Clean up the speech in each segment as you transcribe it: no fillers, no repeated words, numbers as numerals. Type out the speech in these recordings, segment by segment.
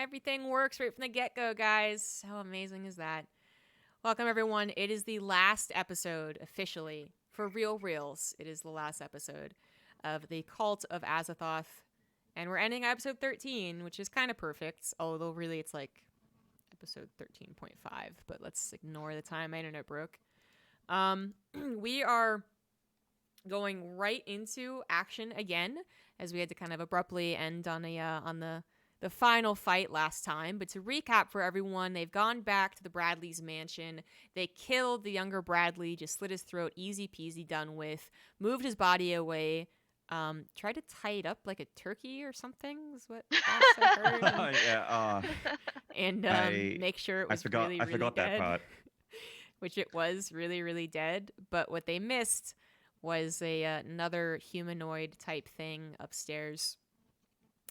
Everything works right from the get-go, guys. How amazing is that? Welcome, everyone. It is the last episode, officially, for Real Reels. It is the last episode of the Cult of Azathoth. And we're ending episode 13, which is kind of perfect. Although, really, it's like episode 13.5. But let's ignore the time my internet broke. We are going right into action again, as we had to kind of abruptly end on the final fight last time. But to recap for everyone, they've gone back to the Bradley's mansion. They killed the younger Bradley, just slit his throat, easy peasy, done with, moved his body away, tried to tie it up like a turkey or something, is what I heard. Yeah, and make sure it was really, I really forgot dead. that part. Which it was really, really dead. But what they missed was another humanoid type thing upstairs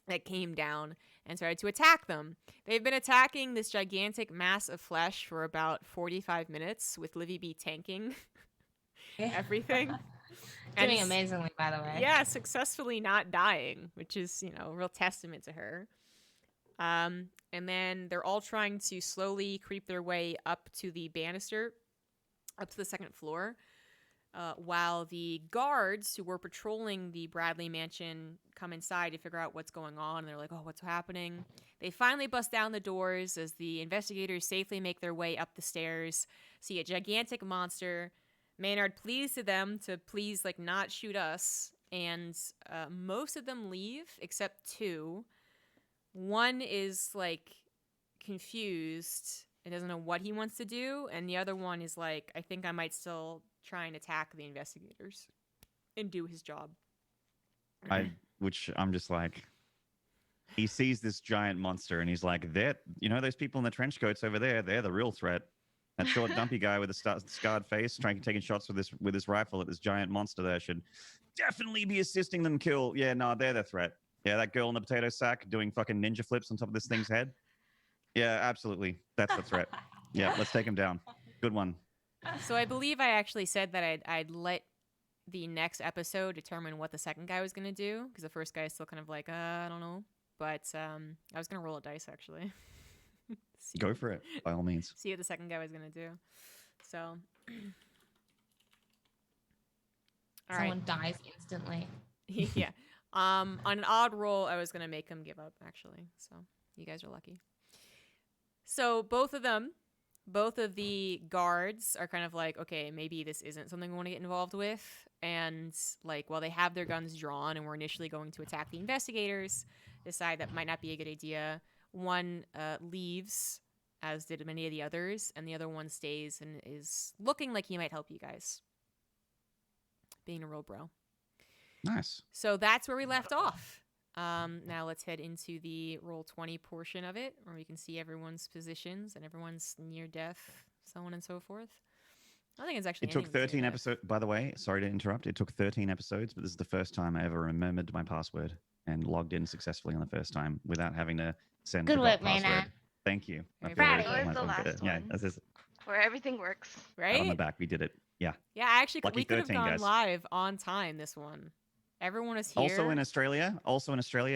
that came down and started to attack them. They've been attacking this gigantic mass of flesh for about 45 minutes with Livibee tanking everything. Doing amazingly, by the way. Yeah, successfully not dying, which is, a real testament to her. And then they're all trying to slowly creep their way up to the banister, up to the second floor, while the guards who were patrolling the Bradley mansion come inside to figure out what's going on. And they're like, oh, what's happening? They finally bust down the doors as the investigators safely make their way up the stairs, see a gigantic monster. Maynarde pleads to them to please, not shoot us. And most of them leave, except two. One is, confused and doesn't know what he wants to do. And the other one is I think I might still try and attack the investigators and do his job. I'm just like, he sees this giant monster and he's like, those people in the trench coats over there, they're the real threat. That short, dumpy guy with a scarred face, taking shots with his rifle at this giant monster there should definitely be assisting them kill. Yeah, no, they're the threat. Yeah, that girl in the potato sack doing fucking ninja flips on top of this thing's head. Yeah, absolutely. That's the threat. Yeah, let's take him down. Good one. So I believe I actually said that I'd let the next episode determine what the second guy was going to do, because the first guy is still kind of I don't know. But I was going to roll a dice, actually. Go for it, by all means. See what the second guy was going to do. So. Someone dies instantly. Yeah. On an odd roll, I was going to make him give up, actually. So you guys are lucky. So both of the guards are kind of okay, maybe this isn't something we want to get involved with. And while they have their guns drawn and we're initially going to attack the investigators, decide that might not be a good idea. One leaves, as did many of the others, and the other one stays and is looking like he might help you guys. Being a real bro. Nice. So that's where we left off. Now let's head into the Roll20 portion of it, where we can see everyone's positions and everyone's near death, so on and so forth. I think it's actually. It took 13 episodes. By the way, sorry to interrupt. It took 13 episodes, but this is the first time I ever remembered my password and logged in successfully on the first time without having to send. Good work, Maynarde. Thank you. Very proud of you. The last one. Yeah, this is where everything works. Right? on the back. We did it. Yeah. Yeah, actually, Lucky we could have 13, gone guys. live on time this one. Everyone is here. Also in Australia,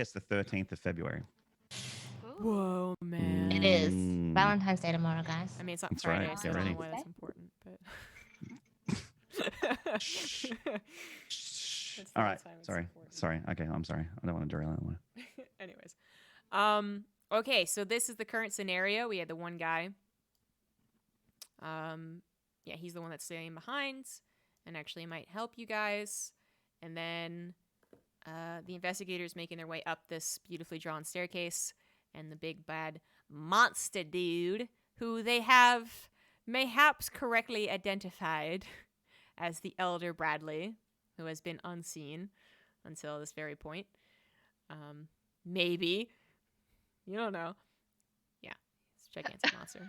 it's the 13th of February. Ooh. Whoa, man. It is Valentine's Day tomorrow, guys. I mean, it's not That's Friday, right. so I Get don't know ready. why that's important. But All right. Sorry. Okay, I'm sorry. I don't want to derail that one. Anyways. Okay, so this is the current scenario. We had the one guy. Yeah, he's the one that's staying behind and actually might help you guys. And then the investigators making their way up this beautifully drawn staircase, and the big bad monster dude, who they have mayhaps correctly identified as the elder Bradley, who has been unseen until this very point. Maybe. You don't know. Yeah, it's a gigantic monster.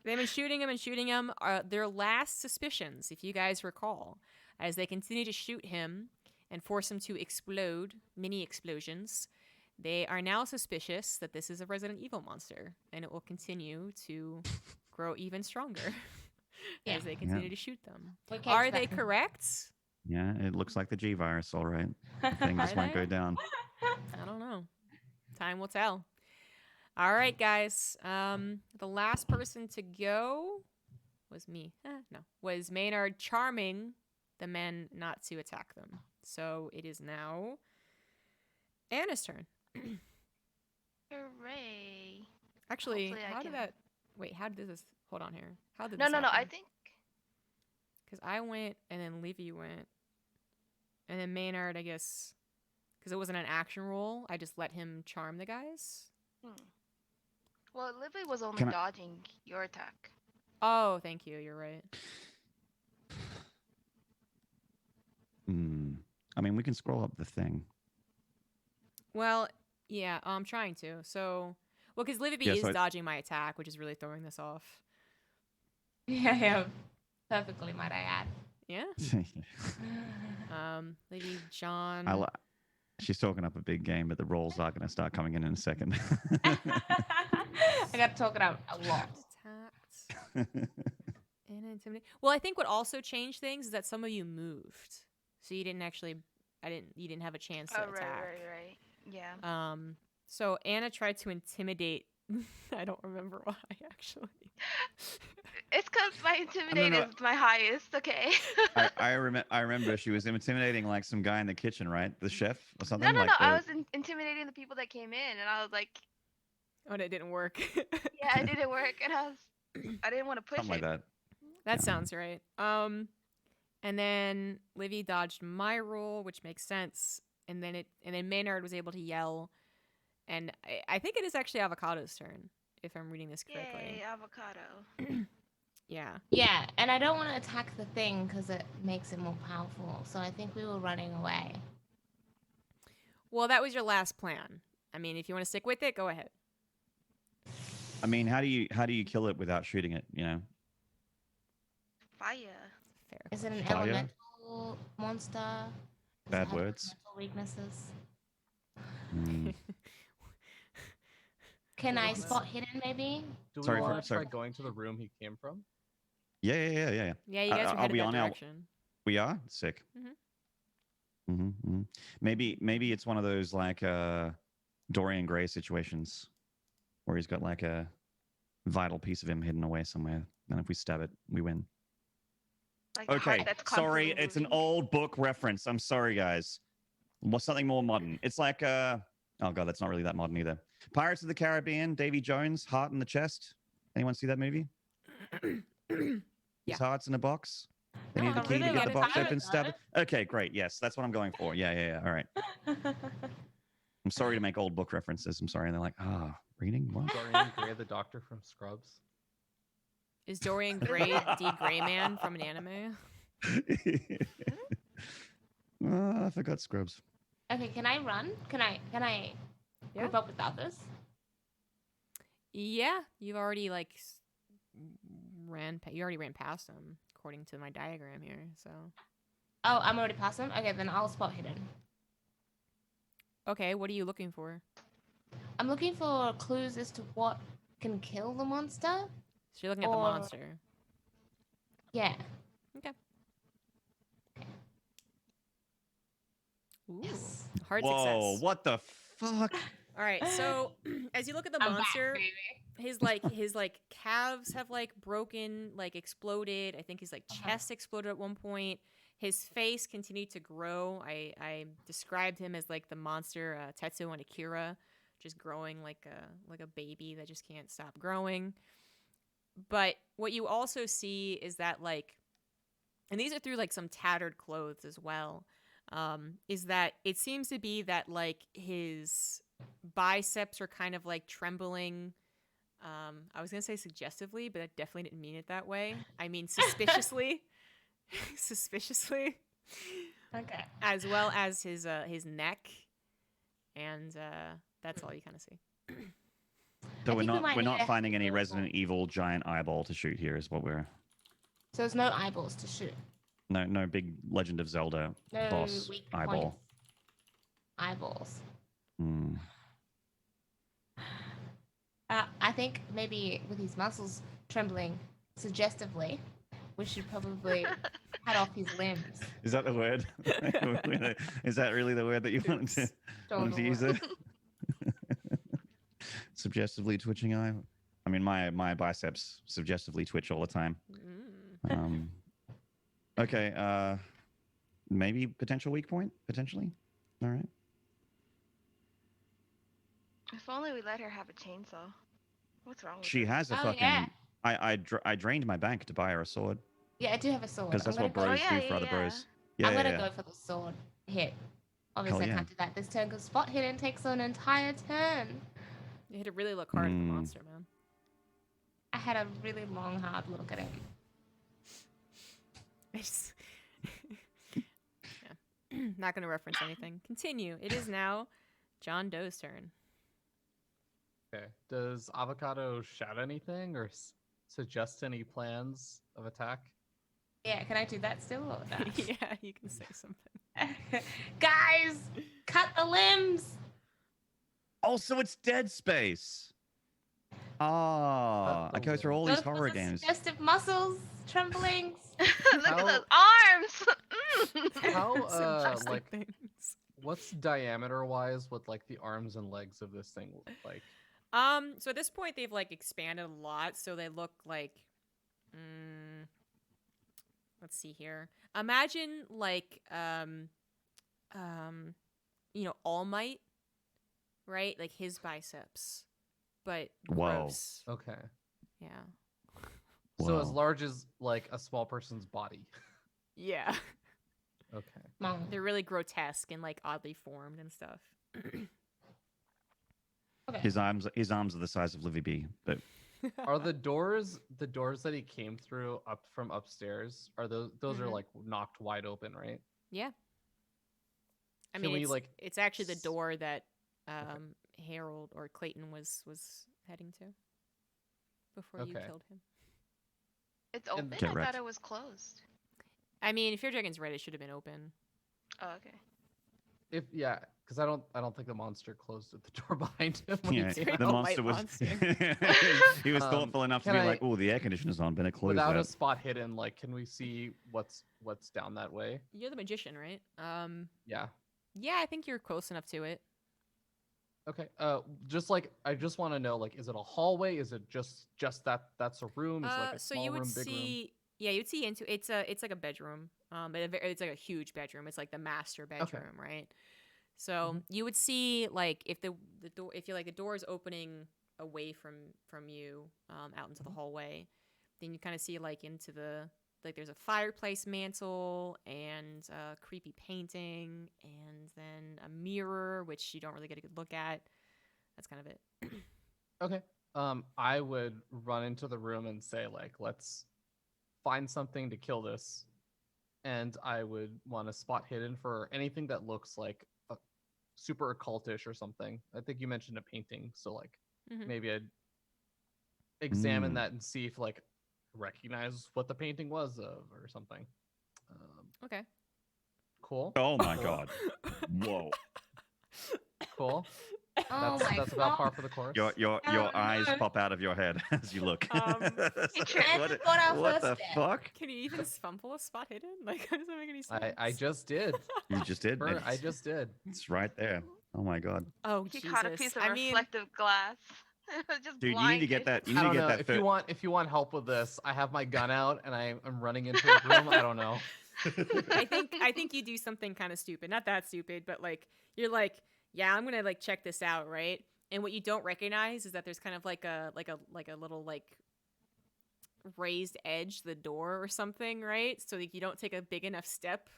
They've been shooting him their last suspicions, if you guys recall, as they continue to shoot him and force him to explode, mini explosions. They are now suspicious that this is a Resident Evil monster, and it will continue to grow even stronger as they continue to shoot them. Are they correct? Yeah, it looks like the G virus, all right. The thing just won't go down. I don't know. Time will tell. All right, guys. The last person to go was me. Was Maynard charming the men not to attack them. So it is now Anna's turn. Hooray. Actually, Hopefully I how did can- that? Wait, how did this? Hold on here. How did No, this no, no. I happen? think. Because I went, and then Livy went, and then Maynard, I guess, because it wasn't an action roll, I just let him charm the guys. Well, Livy was only Can I- dodging your attack. Oh, thank you. You're right. I mean, we can scroll up the thing. Well, yeah, I'm trying to. So, well, because Livibee Yeah, is so dodging my attack, which is really throwing this off. Yeah, perfectly, might I add. Yeah. Lady John. She's talking up a big game, but the rolls are going to start coming in a second. I got to talk it out a lot. Attacked and intimidate. Well, I think what also changed things is that some of you moved, so you didn't actually. You didn't have a chance to attack. Right. Yeah. So Anna tried to intimidate. I don't remember why actually. It's because my intimidate no. is my highest. Okay. I remember she was intimidating like some guy in the kitchen, right? The chef or something. No. Like I was intimidating the people that came in, and I was like, Oh, and it didn't work. yeah, it didn't work, and I didn't want to push something it. like that. That sounds right. And then Livy dodged my roll, which makes sense. And then Maynard was able to yell, and I think it is actually Avocado's turn, if I'm reading this correctly. Yay, avocado. Yeah. Yeah, and I don't want to attack the thing because it makes it more powerful. So I think we were running away. Well, that was your last plan. I mean, if you want to stick with it, go ahead. I mean, how do you kill it without shooting it? You know. Fire. Fair. Is it an Fire? elemental monster? Does it Bad have words. elemental weaknesses? Mm. Can I Well, spot hidden maybe? Do we Sorry want for- to sorry. try going to the room he came from? Yeah. Yeah, you guys Are are headed we that on our- direction. We are sick. Maybe it's one of those like Dorian Gray situations where he's got like a vital piece of him hidden away somewhere, and if we stab it, we win. Like the Okay, heart that's sorry, constantly it's an moving. old book reference. I'm sorry, guys. Something more modern. It's like oh god, that's not really that modern either. Pirates of the Caribbean, Davy Jones, Heart in the Chest. Anyone see that movie? Yeah. His heart's in a box. They No, need the I key to really get the like box Pirates open, of stab it. it. Okay, great. Yes, that's what I'm going for. Yeah. All right. I'm sorry to make old book references. I'm sorry. And they're like, reading what? Dorian Gray, the doctor from Scrubs. Is Dorian Gray D. Gray Man from an anime? I forgot Scrubs. Okay, can I run? Can I Yeah. group up with others? Yeah, you've already you already ran past him according to my diagram here. So Oh, I'm already past them? Okay, then I'll spot hidden. okay, what are you looking for? I'm looking for clues as to what can kill the monster. So you're looking at the Or- monster. Yeah. Okay. Ooh, Yes. hard Whoa, success. what the fuck? All right, so as you look at the I'm back, monster, baby. his calves have broken, exploded. I think his chest exploded at one point. His face continued to grow. I described him as the monster Tetsuo and Akira, just growing like a baby that just can't stop growing. But what you also see is that and these are through some tattered clothes as well, is that it seems to be that his biceps are kind of trembling. I was gonna say suggestively, but I definitely didn't mean it that way. I mean suspiciously. Suspiciously. Okay. As well as his neck. And that's all you kind of see. So I we're think we not might we're need not a finding any physical- Resident Evil giant eyeball to shoot here is what we're So there's no eyeballs to shoot. no big Legend of Zelda No boss weak eyeball. points. Eyeballs. Hmm. I think maybe with his muscles trembling suggestively, we should probably cut off his limbs. Is that the word? Is that really the word that you wanted to use it? suggestively twitching eye. I mean, my biceps suggestively twitch all the time. Okay. Maybe potential weak point. Potentially. All right. If only we let her have a chainsaw. What's wrong with She her? has a Oh, fucking. yeah. I drained my bank to buy her a sword Yeah, I do have a sword. because that's I'm what gonna bros go, Oh, do yeah, for other yeah, bros. I'm Yeah, gonna go for the sword hit. Obviously, Hell I yeah. can't do that this turn because spot hidden takes an entire turn. You had to really look hard at the Mm. monster, man. I had a really long, hard look at him. It's yeah. Not gonna reference anything. Continue. It is now John Doe's turn. Okay. Does Avocado shout anything or suggest any plans of attack? Yeah, can I do that still or no? Yeah, you can say something. Guys, cut the limbs. Also, it's Dead Space. Oh, I go through all Go these for horror the games. suggestive muscles, tremblings. Look How- at those arms! How, Suggesting like- things. What's diameter wise what like the arms and legs of this thing look like? So at this point they've like expanded a lot, so they look like let's see here. Imagine like All Might, right? Like his biceps. But Whoa. gross. Okay. Yeah. So as Whoa. large as like a small person's body. Yeah. Okay. Mom. They're really grotesque and like oddly formed and stuff. Okay. His arms are the size of Livibee, but Are the doors that he came through up from upstairs? Are those are Mhm. like knocked wide open, right? Yeah. I Can mean, we, it's, like, it's actually the s- door that Harold or Clayton was heading to before you Okay. killed him. It's And- open? Get I wrecked. thought it was closed. I mean, if your dragon's right, it should have been open. Oh, okay. If yeah, because I don't think the monster closed at the door behind him when yeah, he came the a out. monster white was. monster. He was Um, thoughtful enough to can be I- like, "Oh, the air conditioner's on, better close Without that." a spot hidden, like, can we see what's down that way? You're the magician, right? Yeah. Yeah, I think you're close enough to it. Okay. Just like I just want to know, like, is it a hallway? Is it just that's a room? Is it like a So small you would room, big room? see, yeah, you'd see into it's like a bedroom. It's like a huge bedroom. It's like the master bedroom, right? So you would see like if the door, if you like the door is opening away from you, out into the hallway, then you kind of see like into the like there's a fireplace mantle and a creepy painting and then a mirror which you don't really get a good look at. That's kind of it. Okay. I would run into the room and say, like, let's find something to kill this. And I would want a spot hidden for anything that looks like a super occultish or something. I think you mentioned a painting, so like Mhm. maybe I'd examine Mm. that and see if like recognize what the painting was of or something. Okay. Cool. Oh my god! Whoa! Cool. Oh That's my about god. par for the course. Your Oh, eyes no. pop out of your head as you look. tripped. what Got our what first the step. fuck? Can you even fumble a spot hidden? Like, how does that make any sense? I just did. You just did. Bert, I It's- just did. It's right there. Oh my god, Oh, He Jesus. caught a piece of I mean, reflective glass. Just dude! You need to get blinded. that. You I need to don't get know. that. If you want help with this, I have my gun out and I'm running into a room. I don't know. I think you do something kind of stupid. Not that stupid, but like you're like, yeah, I'm gonna like check this out, right? And what you don't recognize is that there's kind of like a little like raised edge to the door or something, right? So like you don't take a big enough step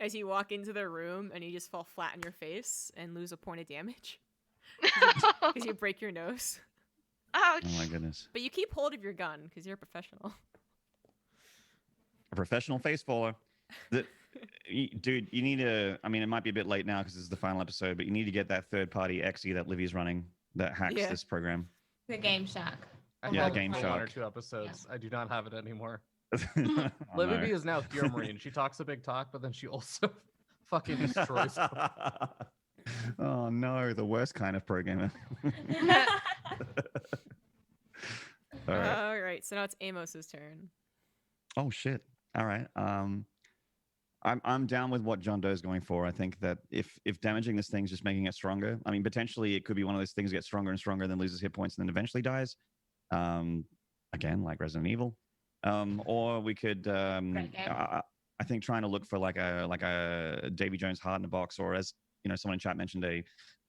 as you walk into the room and you just fall flat on your face and lose a point of damage because you break your nose. Ouch. Oh my goodness! But you keep hold of your gun because you're a professional. A professional face faller. Dude, you need to. I mean, it might be a bit late now because this is the final episode, but you need to get that third-party XE that Livy's running that hacks Yeah. this program. The Game Shark. I Yeah, had it Game for Shark. 1 or 2 episodes. I do not have it anymore. Oh, Livibee no. is now Fear Marine. She talks a big talk, but then she also fucking destroys. Oh no, the worst kind of programmer. All right. All right, so now it's Amos's turn. Oh shit. All right. I'm down with what John Doe's going for. I think that if damaging this thing's just making it stronger, I mean, potentially it could be one of those things that gets stronger and stronger, then loses hit points, and then eventually dies. Again, like Resident Evil. Or we could, Great game. I think, trying to look for like a Davy Jones heart in a box, or as you know, someone in chat mentioned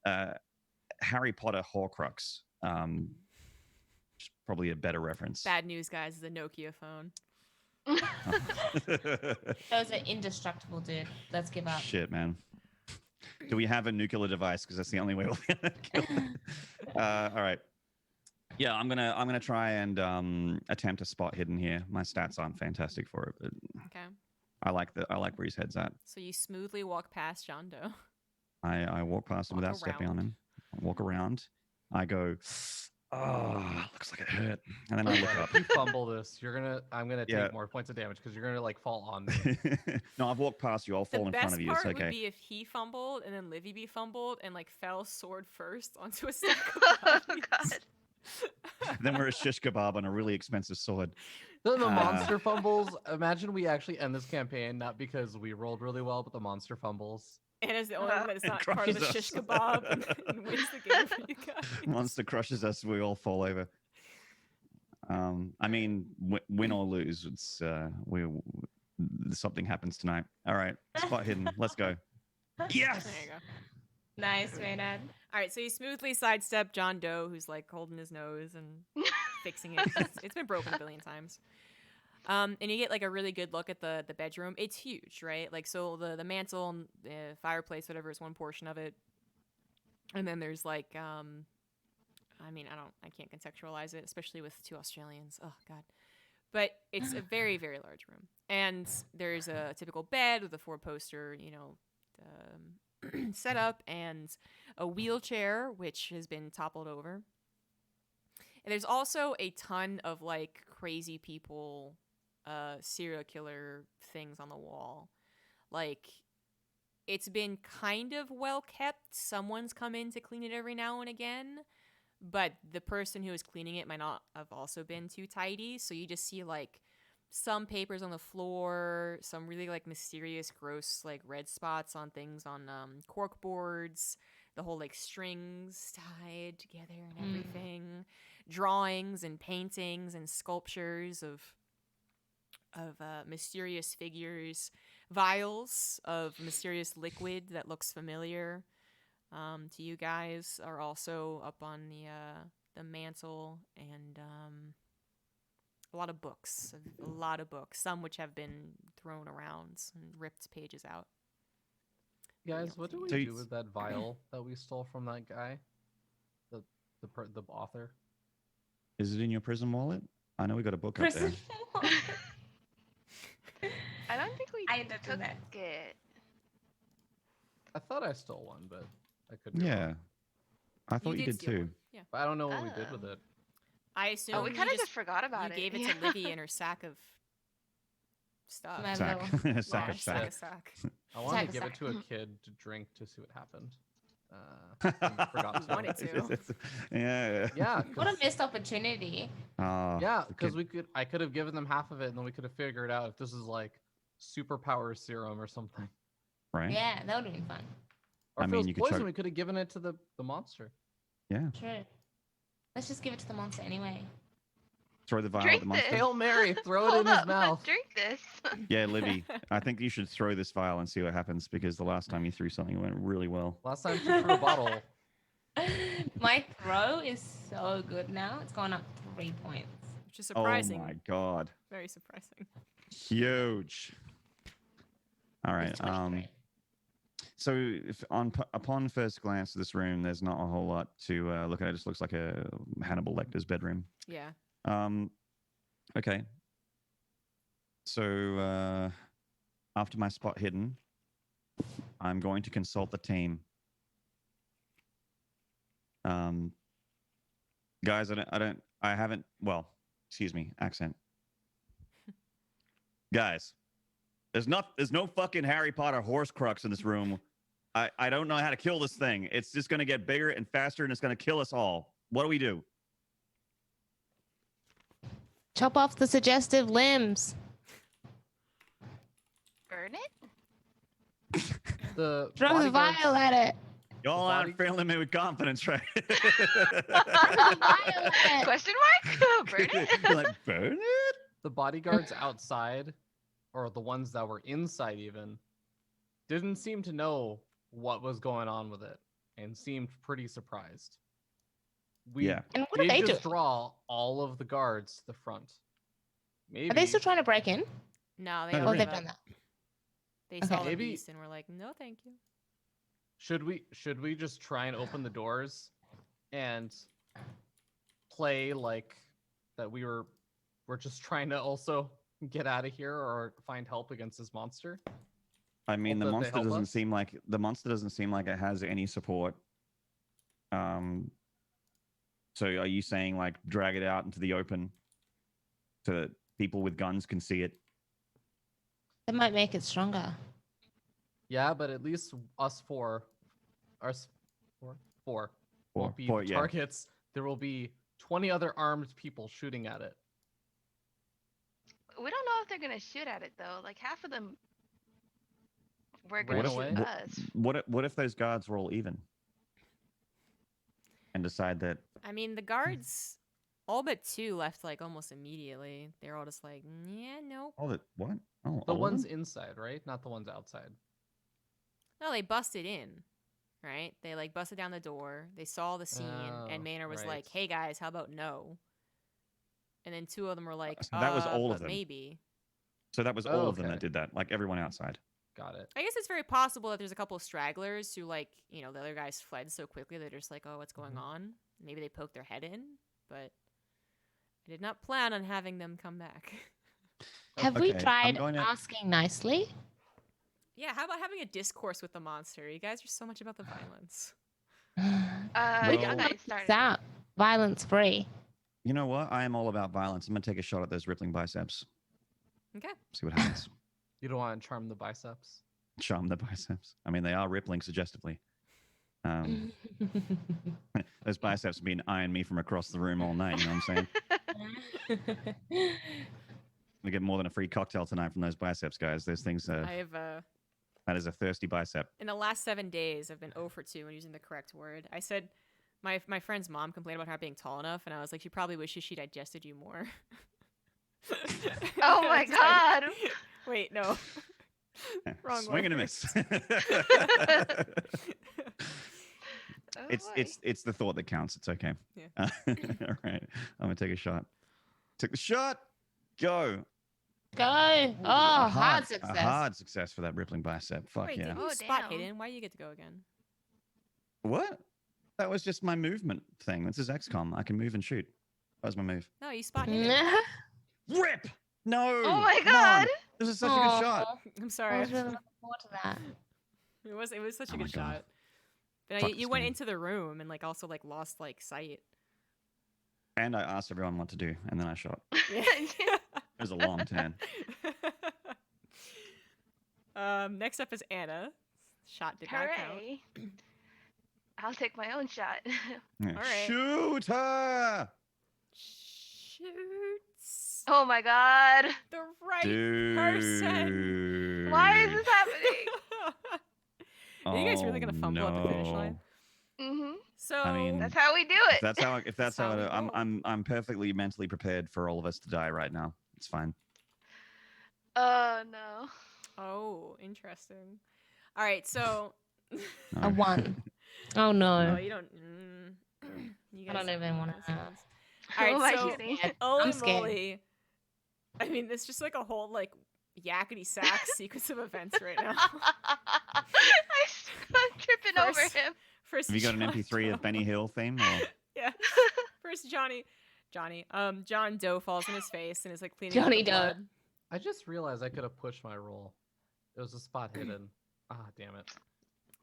a Harry Potter Horcrux. Probably a better reference. Bad news, guys. Is a Nokia phone. Those are indestructible, dude. Let's give up. Shit, man. Do we have a nuclear device? Because that's the only way we'll be able to kill it. All right. Yeah, I'm gonna try and attempt a spot hidden here. My stats aren't fantastic for it, but Okay. I like where his head's at. So you smoothly walk past John Doe. I walk past him Walk without stepping on him. I walk around. I go, oh, looks like it hurt. And then I look up. If you fumble this, I'm gonna Yeah. take more points of damage because you're gonna like fall on me. No, I've walked past you. I'll The fall in best front of you. It's part would okay. be if he fumbled and then Livibee fumbled and like fell sword first onto a stack of Oh bodies. god. Then we're a shish kebab on a really expensive sword. The Uh, monster fumbles. Imagine we actually end this campaign not because we rolled really well, but the monster fumbles. Anna's the only one that's It not part of the crushes shish us. kebab and wins the game for you guys. Monster crushes us. We all fall over. I mean, win or lose, it's something happens tonight. All right, spot hidden. Let's go. Yes. There you go. Nice, Maynard. All right, so you smoothly sidestep John Doe, who's like holding his nose and fixing it. It's been broken a billion times. And you get like a really good look at the bedroom. It's huge, right? Like, so the mantle and the fireplace, whatever, is one portion of it. And then there's like, I mean, I can't contextualize it, especially with two Australians. Oh God. But it's a very, very large room. And there's a typical bed with a 4-poster, setup, and a wheelchair, which has been toppled over. And there's also a ton of like crazy people, serial killer things on the wall. Like, it's been kind of well kept. Someone's come in to clean it every now and again, but the person who is cleaning it might not have also been too tidy. So you just see like some papers on the floor, some really like mysterious, gross like red spots on things on cork boards, the whole like strings tied together and everything, drawings and paintings and sculptures of mysterious figures, vials of mysterious liquid that looks familiar to you guys are also up on the mantle, and a lot of books, some which have been thrown around and ripped pages out. Guys, what do we So do you- with that vial that we stole from that guy? The author? Is it in your prison wallet? I know we got a book up there. Prison. I don't think we I ended up took in that. it. I thought I stole one, but I could be Yeah, wrong. I thought you did steal too. one. Yeah. But I don't know what we did Oh. with it. I assume Oh, we you kind of just forgot about you it. gave it Yeah. to Livy in her sack of stuff. My Sack, little- a sack Yeah, of Sack sack. of sack. I wanted to Sack give of it to a kid to drink to see what happened. I forgot to. Wanted to. Yeah. Yeah, What a 'cause- missed opportunity. yeah, the because kid- I could have given them half of it, and then we could have figured out if this is like superpower serum or something. right. Yeah, that would have been fun. Or I if mean, it was you could poison, chug- we could have given it to the monster. Yeah. True. Let's just give it to the monster anyway. Throw the vial at Drink the monster. this. Hail Mary, throw it Hold in his up, mouth. drink this. Yeah, Livy, I think you should throw this vial and see what happens, because the last time you threw something, it went really well. Last time she threw a bottle. My throw is so good now. It's gone up 3 points. Which is surprising. Oh my god. Very surprising. Huge. All right. It's 23. So upon first glance of this room, there's not a whole lot to look at. It just looks like a Hannibal Lecter's bedroom. Yeah. Okay. So after my spot hidden, I'm going to consult the team. Guys, I haven't, well, excuse me, accent. Guys, there's no fucking Harry Potter horse crux in this room. I don't know how to kill this thing. It's just going to get bigger and faster, and it's going to kill us all. What do we do? Chop off the suggestive limbs. Burn it? The Throw the bodyguards- vial at it. Y'all The aren't filling me with confidence, right? Throw the vial at it. Question mark? Burn it? You're like, burn it? The bodyguards outside, or the ones that were inside even, didn't seem to know what was going on with it and seemed pretty surprised. We Yeah. And what are did they just doing? draw all of the guards to the front. Maybe Are they still trying to break in? No, they No, all Oh, they're they've gave done up. that. They Okay. saw the Maybe- beast and were like, no, thank you. should we just try and open the doors and play like that we're just trying to also get out of here or find help against this monster? I mean, Hope the that they monster help doesn't us? seem like it has any support. So are you saying like drag it out into the open so that people with guns can see it? That might make it stronger. Yeah, but at least us four Or, won't be or the yeah. targets. There will be 20 other armed people shooting at it. We don't know if they're gonna shoot at it though. Like half of them were Ran gonna away? shoot us. What if those guards were all even and decide that I mean, the guards, all but 2 left like almost immediately. They're all just like, yeah, nope. oh that what oh The all of ones them? inside, right? Not the ones outside. No, they busted in, right? They like busted down the door. They saw the scene, and Oh, Maynard was like, right. "Hey guys, how about no?" And then 2 of them were like, So that was all of but them. maybe." So that was Oh, all of them okay. that did that, like everyone outside. Got it. I guess it's very possible that there's a couple of stragglers who, like, you know, the other guys fled so quickly they're just like, "Oh, what's going Mhm. on?" Maybe they poked their head in, but I did not plan on having them come back. Have we Okay, I'm tried going to- asking nicely? Yeah, how about having a discourse with the monster? You guys are so much about the violence. We No. Y'all can guys put started. this out. Violence free. You know what? I am all about violence. I'm gonna take a shot at those rippling biceps. Okay. See what happens. You don't want to charm the biceps? Charm the biceps. I mean, they are rippling suggestively. Those biceps have been eyeing me from across the room all night. You know what I'm saying? We get more than a free cocktail tonight from those biceps, guys. Those things. I have That is a thirsty bicep. in the last 7 days, I've been 0 for 2 when using the correct word. I said my friend's mom complained about her not being tall enough, and I was like, she probably wishes she digested you more. Oh my It's like- god. Wait, no. Wrong Swing and a word. miss. Oh it's the thought that counts. It's okay. Yeah. All right. I'm gonna take a shot. Took the shot. Go. Go. A Oh, hard success. A hard success for that rippling bicep. Fuck Wait, yeah. didn't you Oh, spot damn. hidden? Why do you get to go again? What? That was just my movement thing. This is XCOM. I can move and shoot. That was my move. No, you spot hidden. Rip! No! Oh my come on. god. This is such a good shot. I'm I sorry. was really looking forward to that. It was such a Oh my good God. shot. But Fuck you this went game. into the room and like also like lost like sight. And I asked everyone what to do, and then I shot. Yeah. It was a long turn. Next up is Anna. Shot did not count. Hooray. I'll take my own shot. Yeah. All right. Shoot her! Shoots Oh my god. the right Dude. person. Why is this happening? Are you guys really gonna Oh, fumble at the finish line? no. Mhm. So I mean- That's how we do it. If that's how Solid I'm, roll. I'm perfectly mentally prepared for all of us to die right now. It's fine. Oh no. Oh, interesting. All right, so No. A 1. Oh oh, no. you don't. You I don't guys even wanna know know. this. All right, Who am I so shooting? I'm scared. Olimoley. I mean, it's just like a whole like yakety sack sequence of events right now. I'm tripping over First- him. First, Have you got an John MP3 Doe. of Benny Hill theme? Or? Yeah. First, John Doe falls on his face and is like cleaning Johnny up the Doe. blood. I just realized I could have pushed my roll. It was a spot hidden. Ah, damn it.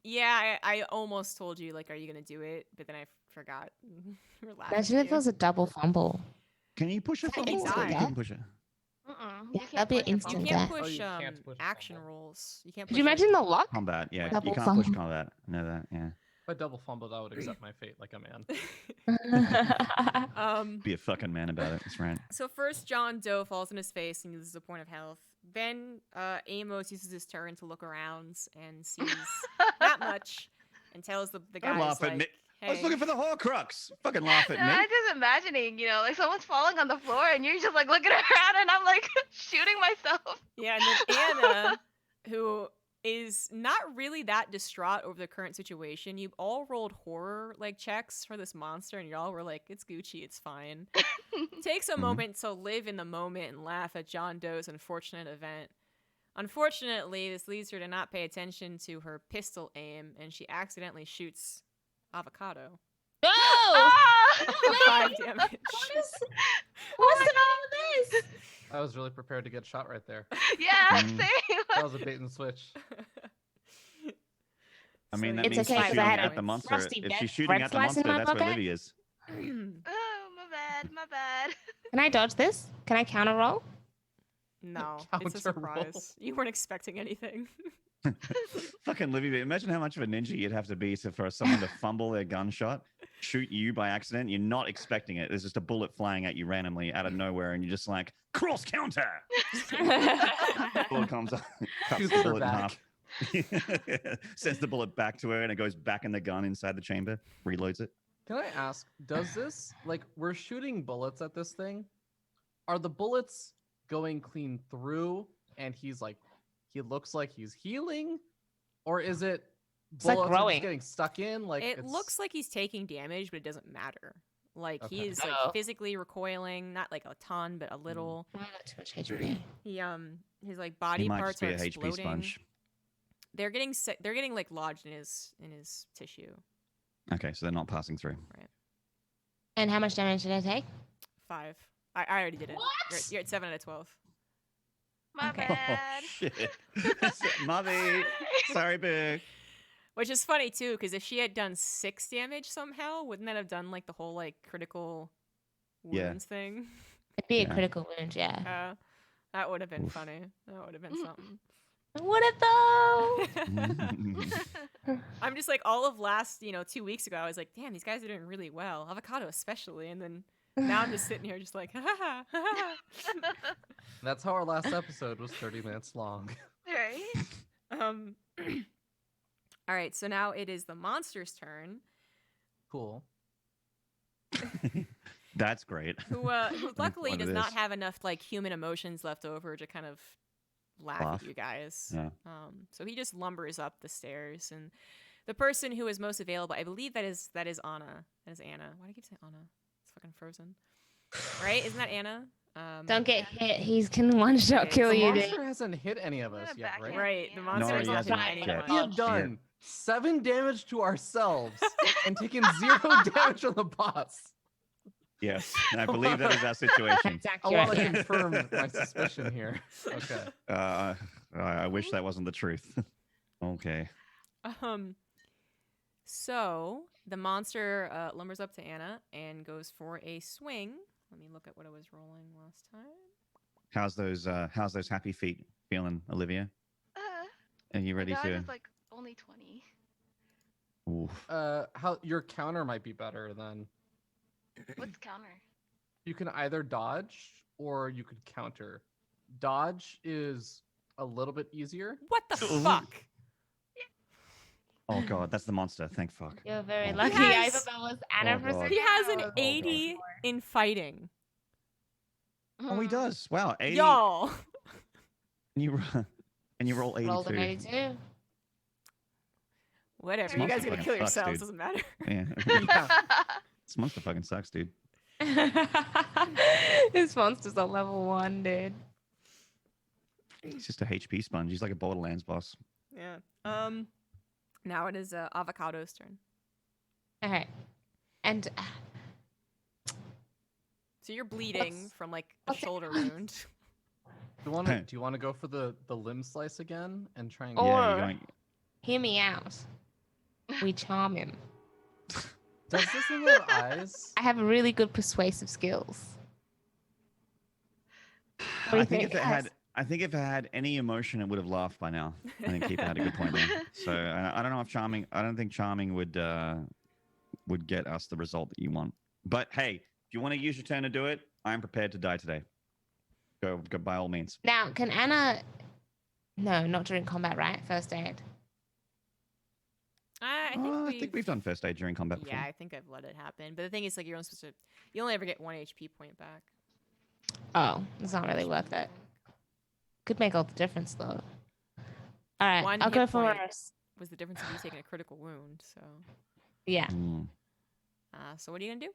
Yeah, I almost told you like, are you gonna do it? But then I forgot. We're laughing Imagine at if you. there was a double fumble. Can you push it for Like me? instant You death? couldn't push it. Mm-mm. Yeah, You that'd be can't push a instant You bump. death. can't push you can't push a action fumble. rolls. You can't. Could you push imagine the luck? Combat, yeah. Double You can't push fumble. combat. I know that, yeah. If I double fumbled, I would accept my fate like a man. Um. Be a fucking man about it. That's right. So first, John Doe falls on his face and loses a point of health. then Amos uses his turn to look around and sees not much, and tells the Don't guys laugh at like, me. I was "Hey, looking for the Horcrux. Fucking laugh at No, me. I'm just imagining, like someone's falling on the floor and you're just like looking around and I'm like shooting myself. yeah." And then Anna, who is not really that distraught over the current situation, you all rolled horror like checks for this monster, and y'all were like, "It's Gucci, it's fine." Takes a Mhm. moment to live in the moment and laugh at John Doe's unfortunate event. Unfortunately, this leads her to not pay attention to her pistol aim, and she accidentally shoots Avocado No! Ah! for 5 damage. What's the matter with this? I was really prepared to get shot right there. Yeah, Mm. same. That was a bait and switch. I mean, that It's means okay, she's 'cause shooting I had at a the monster. rusty If red- she's shooting red at the slice in monster, my that's where pocket. Livy is. Oh, my bad, my bad. Can I dodge this? Can I counter roll? No, it's a Counter roll. surprise. You weren't expecting anything. Fucking Livy, imagine how much of a ninja you'd have to be for someone to fumble their gunshot, shoot you by accident. You're not expecting it. There's just a bullet flying at you randomly out of nowhere, and you're just like, cross counter. Bullet comes up, cuts Shoots the her bullet in back. half. Sends the bullet back to her, and it goes back in the gun inside the chamber. Reloads it. Can I ask, does this, like, we're shooting bullets at this thing? Are the bullets going clean through and he's like, he looks like he's healing? Or is it like bullets are growing. just getting stuck in? Like, It it's... looks like he's taking damage, but it doesn't matter. Like he Okay. is like Oh. physically recoiling, not like a ton, but a little. Why not too much HP? He his like He body might parts just be are a HP exploding. sponge. They're getting like lodged in his tissue. Okay, so they're not passing through. And how much damage did I take? 5. I already did it. What? You're at 7 out of 12. My Okay. bad. Oh, shit. Mother. Sorry, boo. Which is funny too, because if she had done 6 damage somehow, wouldn't that have done like the whole like critical Yeah. wounds thing? It'd be Yeah. a critical wound, yeah. That would have been Oof. funny. That would have been something. Would it though? I'm just like all of last, 2 weeks ago, I was like, damn, these guys are doing really well. Avocado especially. And then now I'm just sitting here just like, ha ha ha ha. That's how our last episode was 30 minutes long. Right? All right, so now it is the monster's turn, Cool. That's great. who luckily What it does not is. have enough like human emotions left over to kind of laugh Laugh. at you guys. Yeah. So he just lumbers up the stairs, and the person who is most available, I believe that is Anna. That is Anna. Why do I keep saying Anna? It's fucking frozen. Right? Isn't that Anna? Don't get hit. He can one shot Okay, kill The you, monster dude. hasn't hit any of I'm us gonna yet, backhand right? Right. The you. monster No, is he not hasn't doing yet. anyone. We have done 7 damage to ourselves and taken 0 damage from the boss. Yes, and I believe that is our situation. That's I want to accurate. confirm my suspicion here. Okay. I wish that wasn't the truth. Okay. So the monster lumbers up to Anna and goes for a swing. Let me look at what I was rolling last time. How's those happy feet feeling, Olivia? Are you ready Dodge to? is like only 20. Oof. How your counter might be better then. What's counter? You can either dodge or you could counter. Dodge is a little bit easier. What the Ooh. fuck? Oh god, that's the monster. Thank fuck. You're very Oh, lucky. He I has- thought that was Anna Oh, for a God. second. He has I an was 80 in fighting. Oh, he does. Wow, 80. Y'all. And you roll 82. rolled an 82. Whatever. This You guys monster are gonna fucking kill sucks, yourselves. dude. Doesn't matter. Yeah. Yeah. This monster fucking sucks, dude. This monster's a level 1, dude. He's just a HP sponge. He's like a Borderlands boss. Yeah. Now it is Avocado's turn. Okay. And So you're bleeding What's- from like a what's it- shoulder wound. Do you want to go for the limb slice again and try and Or- Yeah, you're going. hear me out. We charm him. Does this thing have eyes? I have really good persuasive skills. What do you I think if it guys? had had any emotion, it would have laughed by now. I think Keeper had a good point there. So I don't know if charming. I don't think charming would get us the result that you want. But hey, if you want to use your turn to do it, I'm prepared to die today. Go by all means. Now, can Anna? No, not during combat, right? First aid. I I think we've done first aid during combat before. Yeah, I think I've let it happen. But the thing is, like, you're only supposed to. You only ever get 1 HP point back. Oh, it's not really worth it. Could make all the difference though. All right, One I'll hit go for point. Morris. Was the difference of you taking a critical wound? So. Yeah. Mm. So what are you gonna do?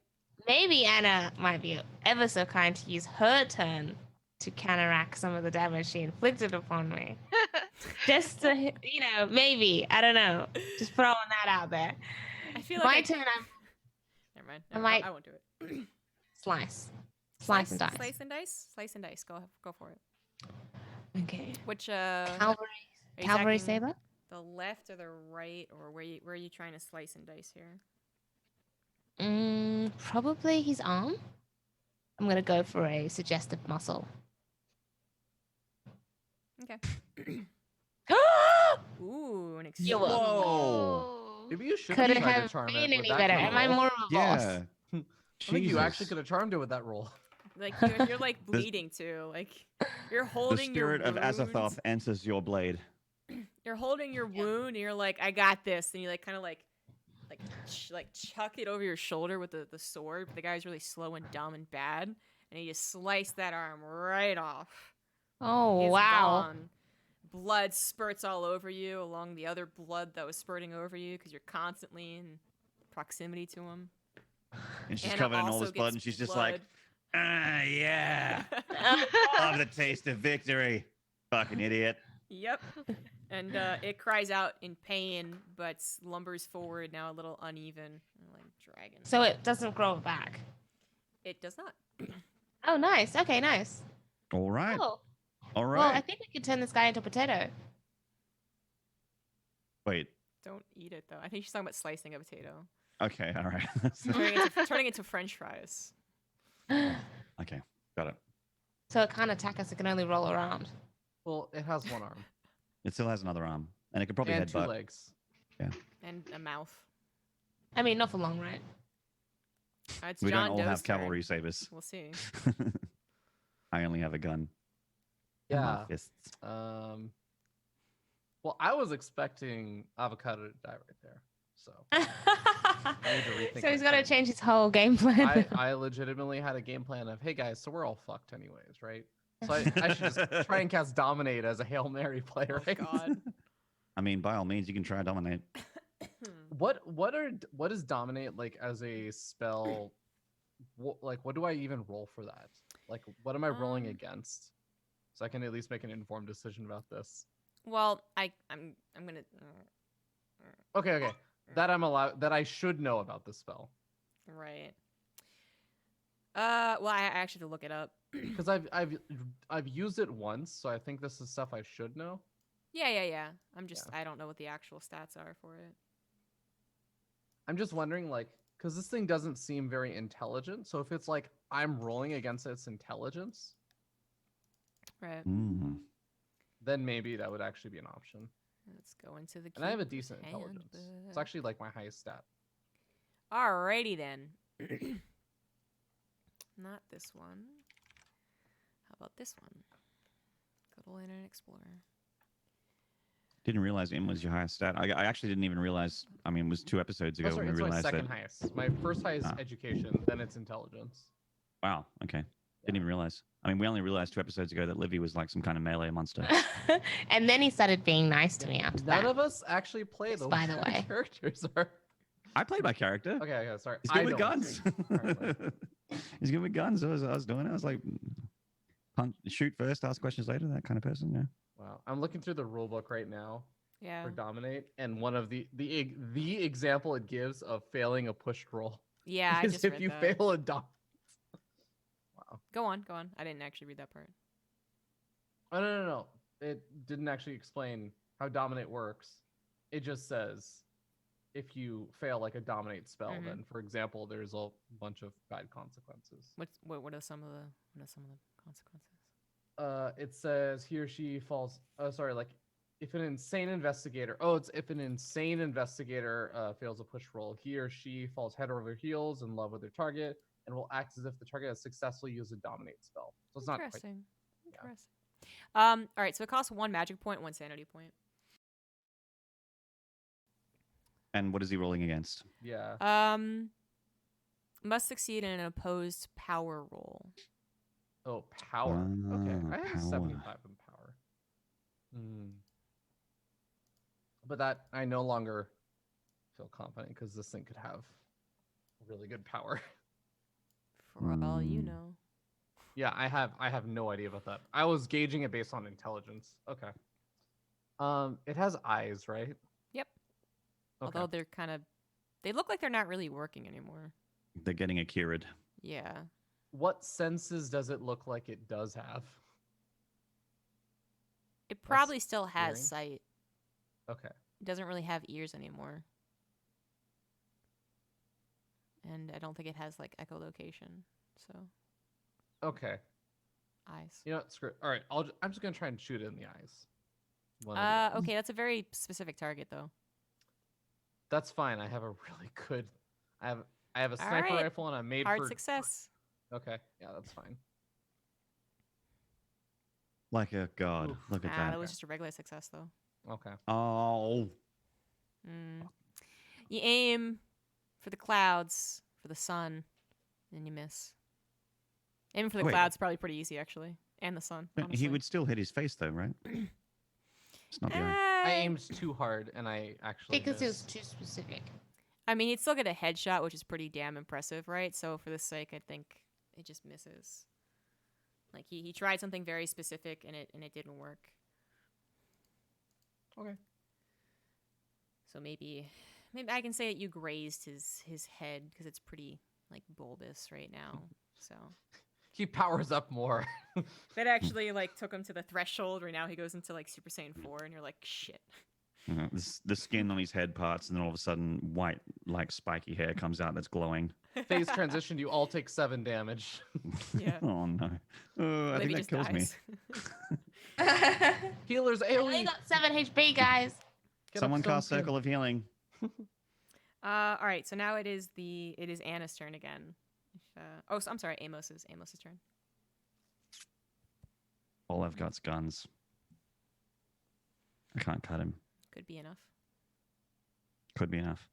Maybe Anna might be ever so kind to use her turn to counteract some of the damage she inflicted upon me. Just to, maybe. I don't know. Just throwing that out there. I feel like My turn, I'm Never mind. I might- I won't do it. slice. Slice and dice. Slice and dice. Slice and dice. Go for it. Okay. Which Cavalry, are you cavalry attacking saber? the left or the right, or where are you trying to slice and dice here? Probably his arm. I'm going to go for a suggestive muscle. Okay. Ooh, an You're welcome. explode. Whoa. Maybe you should Could it try to have charm been it with any that better? kind Am of I roll. more of a boss? Yeah. I think you actually Jesus. could have charmed it with that roll. Like you're like bleeding too. Like you're The holding your spirit of wound. Azathoth enters your blade. You're holding your wound, and you're like, I got this, and you like kind of like chuck it over your shoulder with the sword. But the guy's really slow and dumb and bad, and he just sliced that arm right off. Oh, It's wow. gone. Blood spurts all over you, along the other blood that was spurting over you, because you're constantly in proximity to him. And she's Anna covered in all also this blood, gets and she's just blood. like, yeah. Love the taste of victory. Fucking idiot. Yep. And it cries out in pain, but lumbers forward, now a little uneven, like dragon. So it doesn't grow back. It does not. Oh, nice. Okay, nice. All right. Cool. All Well, I right. think we could turn this guy into a potato. Wait. Don't eat it, though. I think she's talking about slicing a potato. Okay. All right. Turning into French fries. Okay. Got it. So it can't attack us. It can only roll around. Well, it has one arm It still has another arm, and it could probably and two headbutt. legs. And a mouth. I mean, not for long, right? It's We John don't all Doe's have turn. cavalry sabers. We'll see. I only have a gun. and my Yeah. fists. Well, I was expecting Avocado to die right there. So need to rethink So he's my got to plan. change his whole game plan. I legitimately had a game plan of, hey guys, so we're all fucked anyways, right? So I should just try and cast Dominate as a Hail Mary play, Oh, right? God. I mean, by all means, you can try to dominate. What is Dominate like as a spell? What do I even roll for that? Like, what am I rolling Um, against? So I can at least make an informed decision about this. Well, I'm gonna. Okay. That I'm allowed. That I should know about this spell Right. Well, I actually have to look it up. because I've used it once, so I think this is stuff I should know. Yeah. I don't know what the actual stats are for it. I'm just wondering, like, because this thing doesn't seem very intelligent. So if it's like I'm rolling against its intelligence, Right. Mm. then maybe that would actually be an option. Let's go into the. And I have a cube decent intelligence. It's handbook. actually like my highest stat. Alrighty then. Not this one. How about this one? Good old Internet Explorer. Didn't realize M was your highest stat. I actually didn't even realize. I mean, it was 2 episodes ago Oh, sorry, when it's we my realized second that. highest. My first highest Ah. education, then it's intelligence. Wow. Okay. Didn't even realize. I mean, we only realized 2 episodes ago that Livy was like some kind of melee monster. And then he started being nice to me after None that. of us actually play the By the way our way. characters are. I played my character. Okay, sorry. He's I good with don't, guns. apparently. He's good with guns. I was doing it. I was like, punch, shoot first, ask questions later. That kind of person. Yeah. Wow, I'm looking through the rule book right now Yeah. for Dominate, and one of the example it gives of failing a pushed roll Yeah, I is just if read you that. fail a dom. Wow. Go on. I didn't actually read that part. Oh no. It didn't actually explain how Dominate works. It just says if you fail like a Dominate spell, Mhm. then for example, there's a bunch of bad consequences. What are some of the consequences? It says he or she falls. Like if an insane investigator. Oh, it's if an insane investigator fails a push roll, he or she falls head over heels in love with their target and will act as if the target has successfully used a Dominate spell. So it's not quite Interesting. Interesting. All right, so it costs 1 magic point, 1 sanity point. And what is he rolling against? Yeah. Must succeed in an opposed power roll. Oh, power. Okay, I have Power. 75 in power. But that I no longer feel confident because this thing could have really good power. For all you Hmm. know. Yeah, I have no idea about that. I was gauging it based on intelligence. Okay. It has eyes, right? Yep. Okay. Although they're kind of, they look like they're not really working anymore. They're getting a Keurig. Yeah. What senses does it look like it does have? It probably still has hearing? sight. Okay. It doesn't really have ears anymore. And I don't think it has like echolocation. So, Okay. eyes. You know what? Screw it. All right. I'm just gonna try and shoot it in the eyes. One of the eyes. Okay, that's a very specific target though. That's fine. I have a really good. I have a All sniper right. rifle and I'm made Hard for success. Okay. Yeah, that's fine. Like a god. Oof. Look at That that. was just a regular success though. Okay. Oh. You aim for the clouds, for the sun, and you miss. Aiming for the Wait. clouds is probably pretty easy actually, and the sun. But Honestly. he would still hit his face though, right? It's not the eye. I aimed too hard and I actually Because it was missed. too specific. I mean, he'd still get a headshot, which is pretty damn impressive, right? So for this sake, I think it just misses. Like he tried something very specific and it didn't work. Okay. So maybe I can say that you grazed his head because it's pretty like bulbous right now. So He powers up more. that actually like took him to the threshold where now he goes into like Super Saiyan 4 and you're like shit. The skin on his head parts, and then all of a sudden, white, like spiky hair comes out that's glowing. Phase transition, you all take 7 damage. Yeah. Oh no. I Libby think that just kills me. dies. Healers I only AoE. got 7 HP, guys. Get up, Someone Stone cast King. Circle of Healing. All right, so now it is Anna's turn again. I'm sorry, Amos's turn. All I've got's guns. I can't cut him. Could be enough. Could be enough.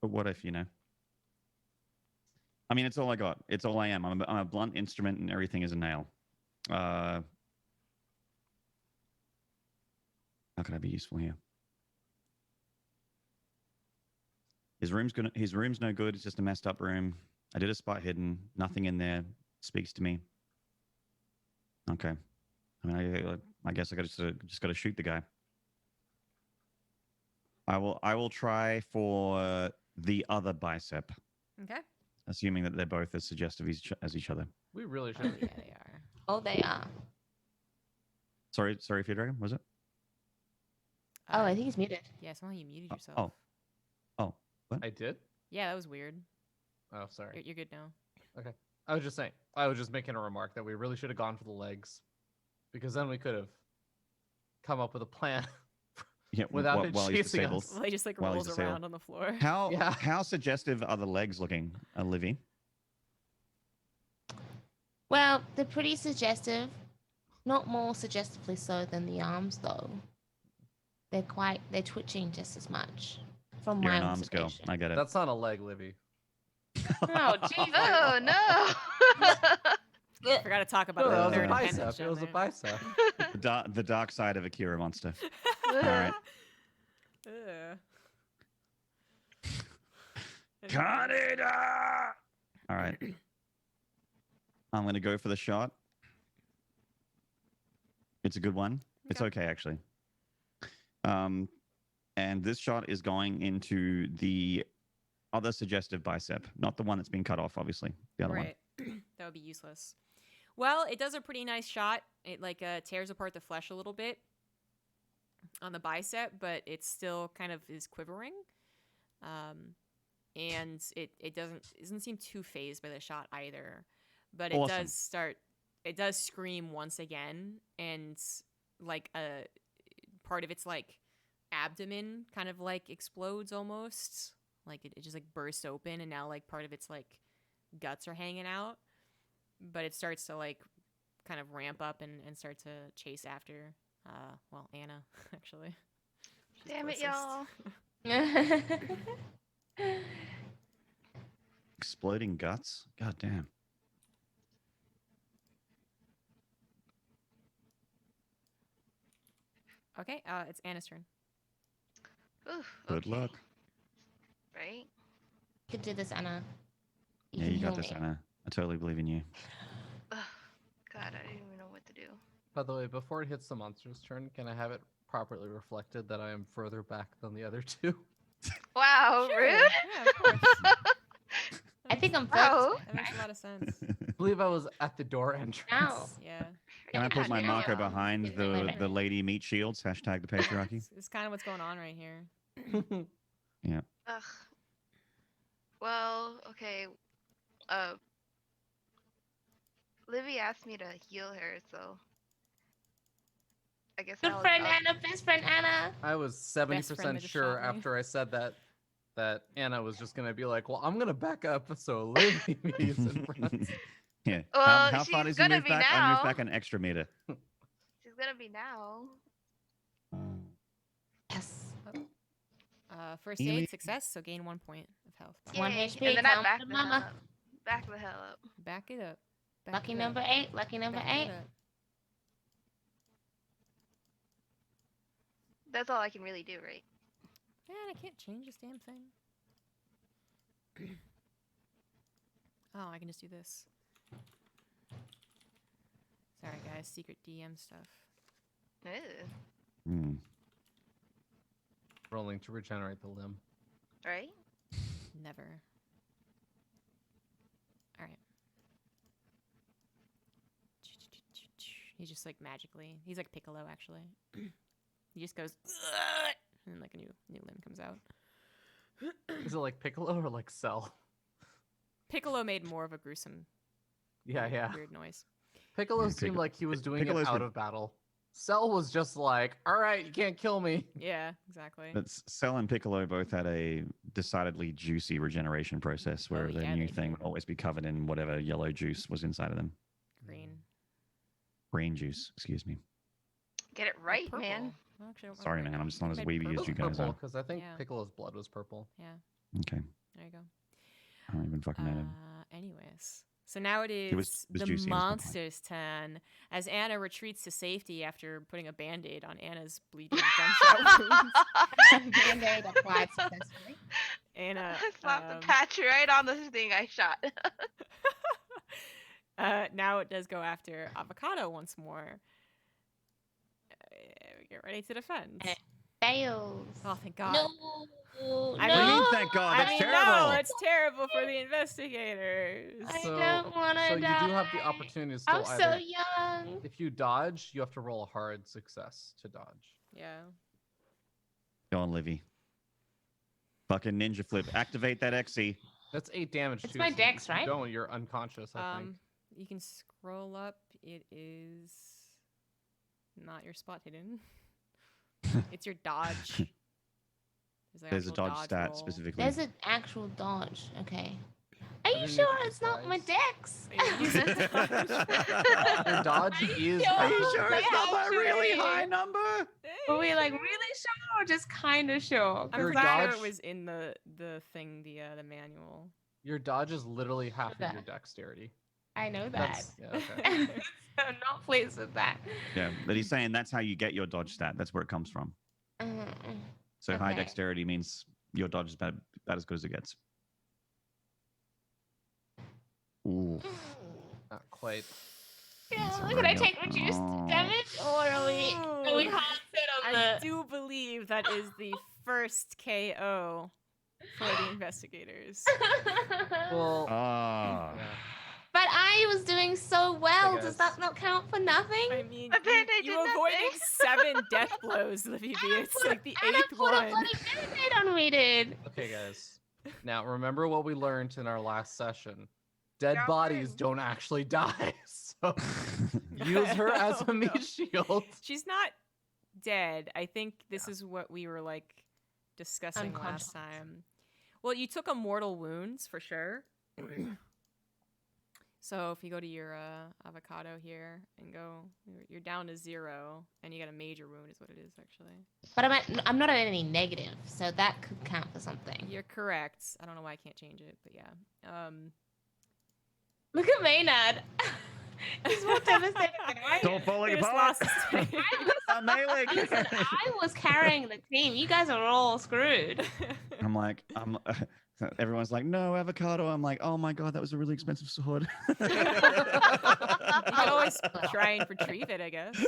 But what if, you know? I mean, it's all I got. It's all I am. I'm a blunt instrument and everything is a nail. How could I be useful here? His room's no good. It's just a messed up room. I did a spot hidden. Nothing in there speaks to me. Okay. I mean, I guess I just got to shoot the guy. I will try for the other bicep, Okay. assuming that they're both as suggestive as each other. We really Oh should. yeah, they are. Oh, they are. Sorry, feardragon, was it? Oh, I think he's muted. Yeah, somehow you muted Oh, yourself. oh. I did? Yeah, that was weird. Oh, sorry. You're good now. I was just saying. I was just making a remark that we really should have gone for the legs. Because then we could have come up with a plan. Yeah, Without it while he's chasing disabled. us. Well, he just like While he's rolls disabled. around on the floor. How Yeah. how suggestive are the legs looking, Livy? Well, they're pretty suggestive. Not more suggestively so than the arms, though. They're twitching just as much. From You're my an arms girl. observation. I get it. That's not a leg, Livy. Oh, Jesus. Oh no! Forgot to talk about No, the that was a third appendage bicep. It down was a there. bicep. The dark side of Akira monster. Ugh. right. Ugh. Kaneda! All right. I'm going to go for the shot. It's a good one. It's okay, actually. And this shot is going into the other suggestive bicep, not the one that's been cut off, obviously. The other one. Right. That would be useless. Well, it does a pretty nice shot. It like tears apart the flesh a little bit on the bicep, but it still kind of is quivering. And it doesn't seem too phased by the shot either. But it Awesome. it does scream once again, and like a part of its like abdomen kind of like explodes almost. Like it just like bursts open, and now like part of its like guts are hanging out. But it starts to like kind of ramp up and start to chase after, Anna, actually. She's Damn it, closest. y'all. Exploding guts. God damn. Okay, it's Anna's turn. Oof, Good okay. luck. Right? You could do this, Anna. Yeah, can you got heal this, me. Anna. I totally believe in you. Ugh, God, I don't even know what to do. By the way, before it hits the monster's turn, can I have it properly reflected that I am further back than the other two? Wow, Sure, rude. yeah, of course. I think I'm Wow. focused. That makes a lot of sense. I believe I was at the door entrance. Now. Yeah. Can I put my Yeah, marker yeah. behind the lady meat shields? Hashtag the patriarchy. It's kind of what's going on right here. Ugh. Well, okay. Livy asked me to heal her, so I guess Good I'll, friend I'll- Anna, best friend Anna. I was Best friend 70% that just sure shot me. after I said that Anna was just gonna be like, well, I'm gonna back up so Livy is in front. Yeah. Well, how far she's does he gonna move be back? I move now. back an extra meter. She's gonna be now. Yes. First Amy- aid success, so gain 1 point of health. back. One Yay. HP, And then I come back to the hell mama. up. Back the hell up. Back it up. Back Lucky it number up. 8. Lucky number Back 8. it up. That's all I can really do, right? Man, I can't change this damn thing. Oh, I can just do this. Sorry, guys. Secret DM stuff. Ew. Hmm. Rolling to regenerate the limb. Right? Never. All right. He's just like magically. He's like Piccolo, actually. He just goes, "Ugh," and like a new limb comes out. Is it like Piccolo or like Cell? Piccolo made more of a gruesome, Yeah. weird noise. Piccolo Yeah, seemed like he was doing Piccolo's it out good. of battle. Cell was just like, all right, you can't kill me. Yeah, exactly. But Cell and Piccolo both had a decidedly juicy regeneration process where Oh, their yeah, new they thing did. would always be covered in whatever yellow juice was inside of them. Green. Green juice, excuse me. Get it Oh, right, purple. man. Oh, actually, I don't Sorry, remember man. right I'm now. just not as Maybe weeby purple? as you Purple guys are. because I think Yeah. Piccolo's blood was purple. Yeah, Okay. there you go. I don't even fucking know. Anyways, so now it is was the juicy, was my point. monster's turn as Anna retreats to safety after putting a band-aid on Anna's bleeding gunshot wounds. Band-aid applied successfully. Anna, I slapped the patch right on the thing I shot. now it does go after Avocado once more. Get ready to defend. Fails. Oh, thank God. No. I no. mean, thank God, that's I mean, terrible. no, it's terrible for the investigators. I So- don't want to So die. you do have the opportunity to still I'm so either. young. If you dodge, you have to roll a hard success to dodge. Yeah. Go on, Livy. Fucking ninja flip. Activate that XE. That's 8 damage. It's too, my so dex, if you right? Don't. You're unconscious. I think. You can scroll up. It is not your spot hidden. It's your dodge. There's a actual dodge stat roll. specifically. There's an actual dodge. Okay. Are I you didn't sure make it's not my surprise. dex? Yeah, use it to dodge. Your dodge Are you is. sure? Are you sure it's not my Actually. really high number? Are we like really sure or just kind of sure? I'm Your pretty sure dodge- it was in the thing, the manual. Your dodge is literally half of that. your dexterity. I know that. That's yeah, okay. So I'm not pleased with that. Yeah, but he's saying that's how you get your dodge stat. That's where it comes from. So high Okay. dexterity means your dodge is about as good as it gets. Ooh. Not quite. Yeah, That's could I real- take reduced Oh. damage or are we hard set on I the do believe that is the first KO for the investigators. Well, Ah. yeah. But I was doing so well. guys. Does that not count for nothing? I mean, A Band-Aid you did avoided nothing. 7 death blows, Livibee. It's put a- like the and I 8th put a one. bloody band-aid on me, dude. Okay, guys. Now remember what we learned in our last session. Dead Yeah, bodies okay. don't actually die. So use her as Oh, a no. meat shield. She's not dead. I think this is what we were like discussing Unconscious. last time. Well, you took a mortal wounds for sure. So if you go to your avocado here and go, you're down to 0, and you got a major wound is what it is actually. But I'm not at any negative, so that could count for something. You're correct. I don't know why I can't change it, but yeah. Look at Maynard. He's more devastated than I It's all am. falling He just apart. lost his team. I'm nailing. Listen, I was carrying the team. You guys are all screwed. I'm like, everyone's like, no, avocado. I'm like, oh my god, that was a really expensive sword. You could always try and retrieve it, I guess.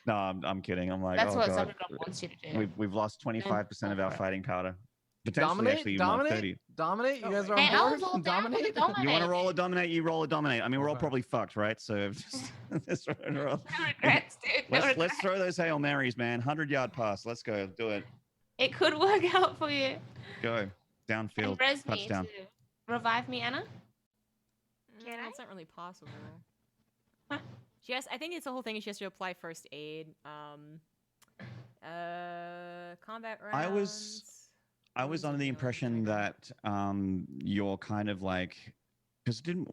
No, I'm kidding. I'm like, That's oh what god, ZombieGrub wants you to do. we've lost 25% of our fighting powder. Potentially, Dominate, actually, even like 30. dominate. You guys are Hey, I on was all board. down with the Dominate. dominate. You want to roll a dominate? You roll a dominate. I mean, we're all Okay. probably fucked, right? So just roll. No regrets, dude. No Let's regrets. throw those Hail Marys, man. 100-yard pass. Let's go. Do it. It could work out for you. Go. Downfield. And res me Touchdown. too. Revive me, Anna. Can I? It's not really possible. Huh? I think it's the whole thing is she has to apply first aid. Combat rounds. I was wounds under and the healing, impression whatever. that you're kind of like, because didn't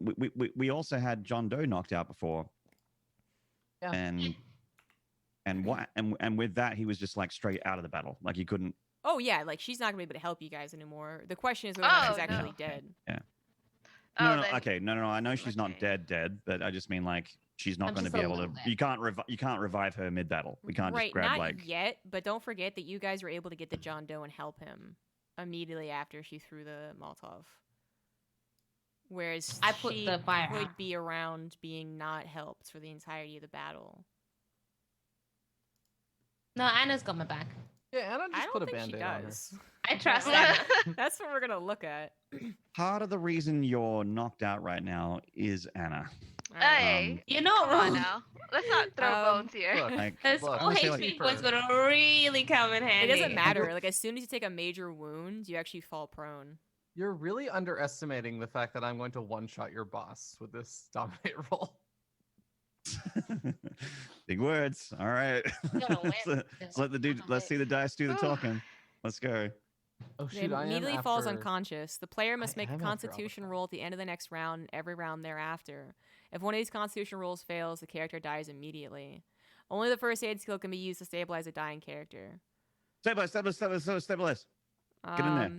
we also had John Doe knocked out before, Yeah. and with that he was just like straight out of the battle, like he couldn't. Oh yeah, like she's not gonna be able to help you guys anymore. The question is whether or not she's Oh, actually no. dead. No, Oh, no, then- okay, no. I know she's not okay. dead, but I just mean like she's not I'm going to just be a able to. little bit. You can't revive her mid battle. We can't Right, just grab not like. yet, but don't forget that you guys were able to get the John Doe and help him immediately after she threw the Molotov. Whereas I put she the fire would out. be around being not helped for the entirety of the battle. No, Anna's got my back. Yeah, Anna I just put don't a think she band-aid on her. does. I trust Yeah. Anna. That's what we're gonna look at. Part of the reason you're knocked out right now is Anna. All right. Hey, You're not come on wrong. now. Let's not throw bones here. Look, Like, Those Look, full I'm gonna say, like- HP points would really come in It handy. doesn't matter. Like as soon as you take a major wound, you actually fall prone. you're really underestimating the fact that I'm going to one-shot your boss with this dominate roll. big words. All right. Gonna win let's let the dude. still. Let's see the dice do the talking. Let's go. Oh It shoot! I am immediately falls after- unconscious. The player must I make a am after Constitution Avocado. roll at the end of the next round, and every round thereafter. If one of these Constitution rolls fails, the character dies immediately. Only the first aid skill can be used to stabilize a dying character. Stabilize. Get in there.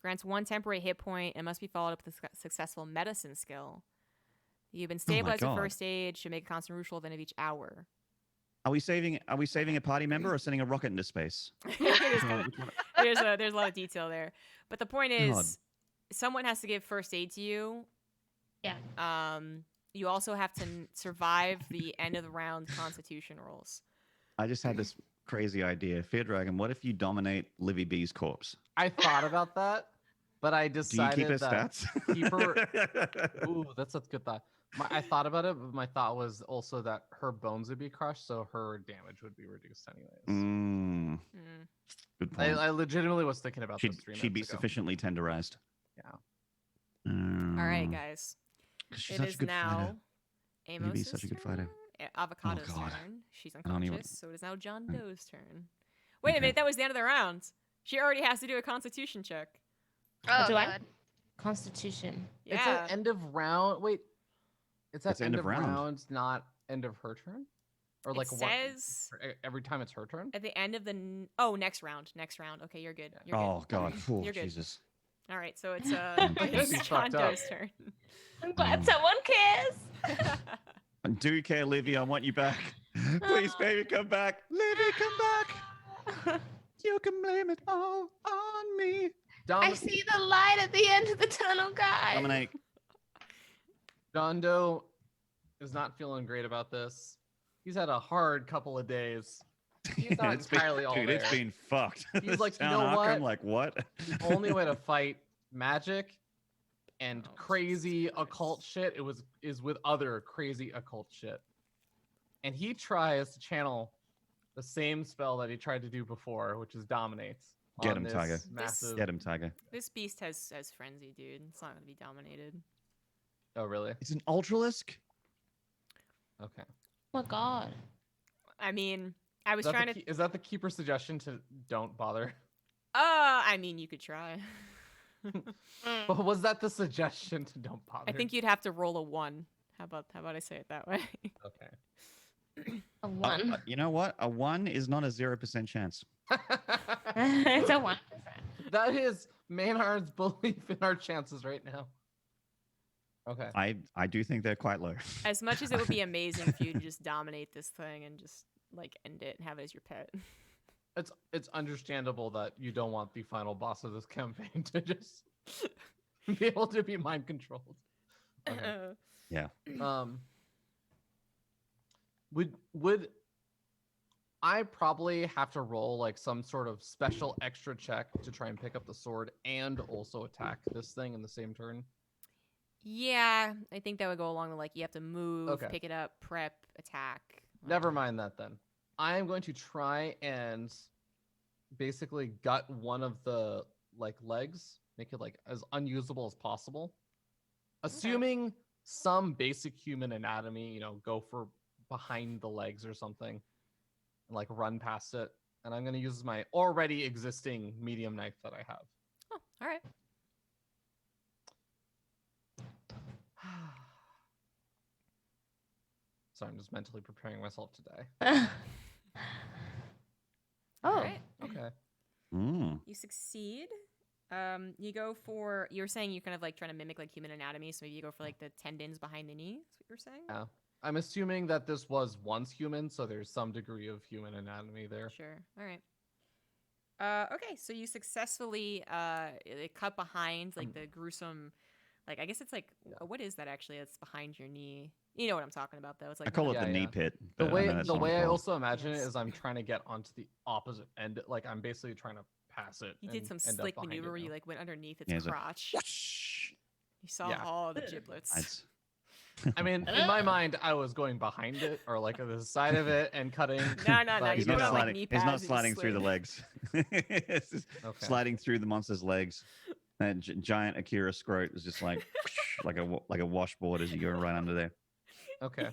Grants 1 temporary hit point and must be followed up with a successful medicine skill. You've been Oh my stabilized at God. first aid. Should make a Constitution roll at the end of each hour. Are we saving a party member or sending a rocket into space? There's a lot of detail there, but the point is, God. someone has to give first aid to you. Yeah. You also have to survive the end of the round Constitution rolls. I just had this crazy idea. Feardragon, what if you dominate Livibee's corpse? I thought about that, but I Do you decided keep her that stats? keep her- Ooh, that's a good thought. I thought about it, but my thought was also that her bones would be crushed, so her damage would be reduced anyways. Mm, Mm. good point. I legitimately was thinking about this 3 she'd be minutes ago. sufficiently tenderized. Yeah. All right, guys. 'Cause she's It such a is good now fighter. Amos' Livibee's such a good fighter. Avocado's God. turn. She's don't even- unconscious, so it is now John Doe's turn. Wait a Okay. minute, that was the end of the round. She already has to do a Constitution check. Oh, Do I? God. Constitution. It's Yeah. at end of round. Wait, it's at It's end of round, not end of her turn, or like it what? says Every time it's her turn. at the end of the next round. Next round. Okay, you're good. You're Oh God, oh, You're good. Jesus. good. All right, so it's That'd be it's John fucked up. Doe's turn. I'm glad someone cares. I do care, Livy. I want you back. Please, baby, come back. Livy, come back. You can blame it all on me. I see the light at the end of the tunnel, guys. Dominate. John Doe is not feeling great about this. He's had a hard couple of days. He's not It's been- entirely all dude, there. it's been fucked. He's This like, you town know Arkham, what? like what? The only way to fight magic and Oh, crazy Jesus occult Christ. shit is with other crazy occult shit. And he tries to channel the same spell that he tried to do before, which is dominates. Get on him, this Tiger. Massive... Get him, Tiger. This beast has frenzy, dude. It's not gonna be dominated. Oh, really? It's an ultralisk. Okay. Oh my god. I mean, I was Is that, trying the, is that the keeper suggestion to don't bother? I mean, you could try. But was that the suggestion to don't bother? I think you'd have to roll a 1. How about I say it that way? Okay. A 1. You know what? A 1 is not a 0% chance. It's a 1%. That is Maynard's belief in our chances right now. Okay. I do think they're quite low. As much as it would be amazing if you just dominate this thing and just like end it and have it as your pet. It's understandable that you don't want the final boss of this campaign to just be able to be mind controlled. Okay. Yeah. Would I probably have to roll like some sort of special extra check to try and pick up the sword and also attack this thing in the same turn? Yeah, I think that would go along with like you have to move, Okay. pick it up, prep, attack. Never mind that then. I am going to try and basically gut one of the like legs, make it like as unusable as possible. Assuming some basic human anatomy, go for behind the legs or something and like run past it. And I'm going to use my already existing medium knife that I have. Oh, all right. So I'm just mentally preparing myself to die. All Oh, right. Okay. Mm. You succeed. You go for. You were saying you're kind of like trying to mimic like human anatomy, so maybe you go for like the tendons behind the knee. That's what you were saying. Yeah. I'm assuming that this was once human, so there's some degree of human anatomy there. Sure. All right. Okay, so you successfully cut behind like the gruesome, like I guess it's like what is that actually? That's behind your knee. You know what I'm talking about though. It's like I call it Yeah, the knee yeah. pit. The but I way know that's the not way I called. also imagine Yes. it is I'm trying to get onto the opposite end. Like I'm basically trying to pass it. you did and some end up slick behind maneuver it where you now. like went underneath its Yeah, it's like, crotch. whoosh. You saw Yeah. all the giblets. It's- I mean, in my mind, I was going behind it or like on the side of it and cutting. No, but you He's put not on, like, sliding. knee He's not pads and you sliding through the slid. legs. It's just Okay. sliding through the monster's legs. That giant Akira scrote is just like like a washboard as you go right under there. Okay.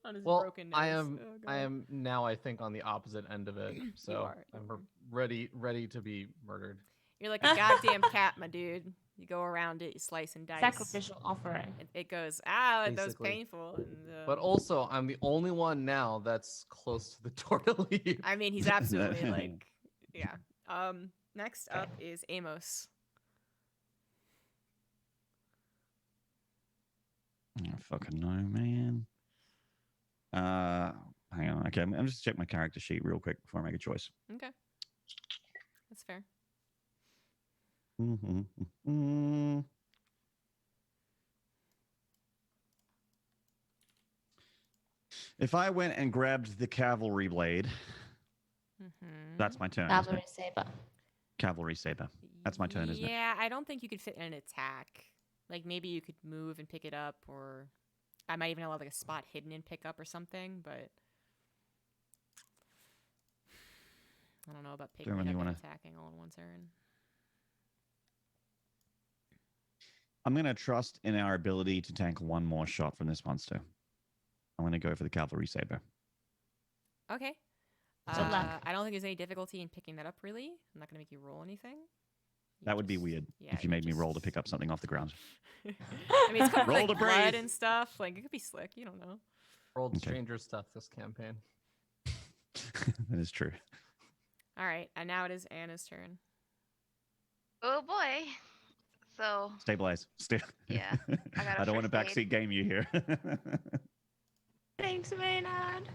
On his Well, broken nose. I am Oh, I God. am now I think on the opposite end of it. So are, you I'm are. ready to be murdered. You're like a goddamn cat, my dude. You go around it, you slice and dice. sacrificial offering. It goes, ow, that was Basically. painful. And, But also, I'm the only one now that's close to the door to leave. I mean, he's absolutely like, yeah. Next up is Amos. I don't fucking know, man. Hang on. Okay, I'm just check my character sheet real quick before I make a choice. Okay. That's fair. If I went and grabbed the cavalry blade, Mm-hmm. that's my turn. isn't it? Cavalry saber. Cavalry saber. That's my turn, isn't it? Yeah, I don't think you could fit in an attack. Like maybe you could move and pick it up, or I might even allow like a spot hidden and pick up or something. But I don't know about picking really it up wanna- and attacking all in one turn. I'm going to trust in our ability to tank one more shot from this monster. I'm going to go for the cavalry saber. Okay. Good luck. I don't think there's any difficulty in picking that up. Really, I'm not gonna make you roll anything. You That would be just- weird yeah, if you made me roll to pick up something off the ground. I mean, it's covered Roll with, to like blood breathe. and stuff. Like it could be slick. You don't know. Rolled Okay. stranger stuff this campaign. That is true. All right, and now it is Anna's turn. Oh boy. So Stabilize. Yeah, I got a I don't want to first aid. backseat game you here. Thanks, Maynard.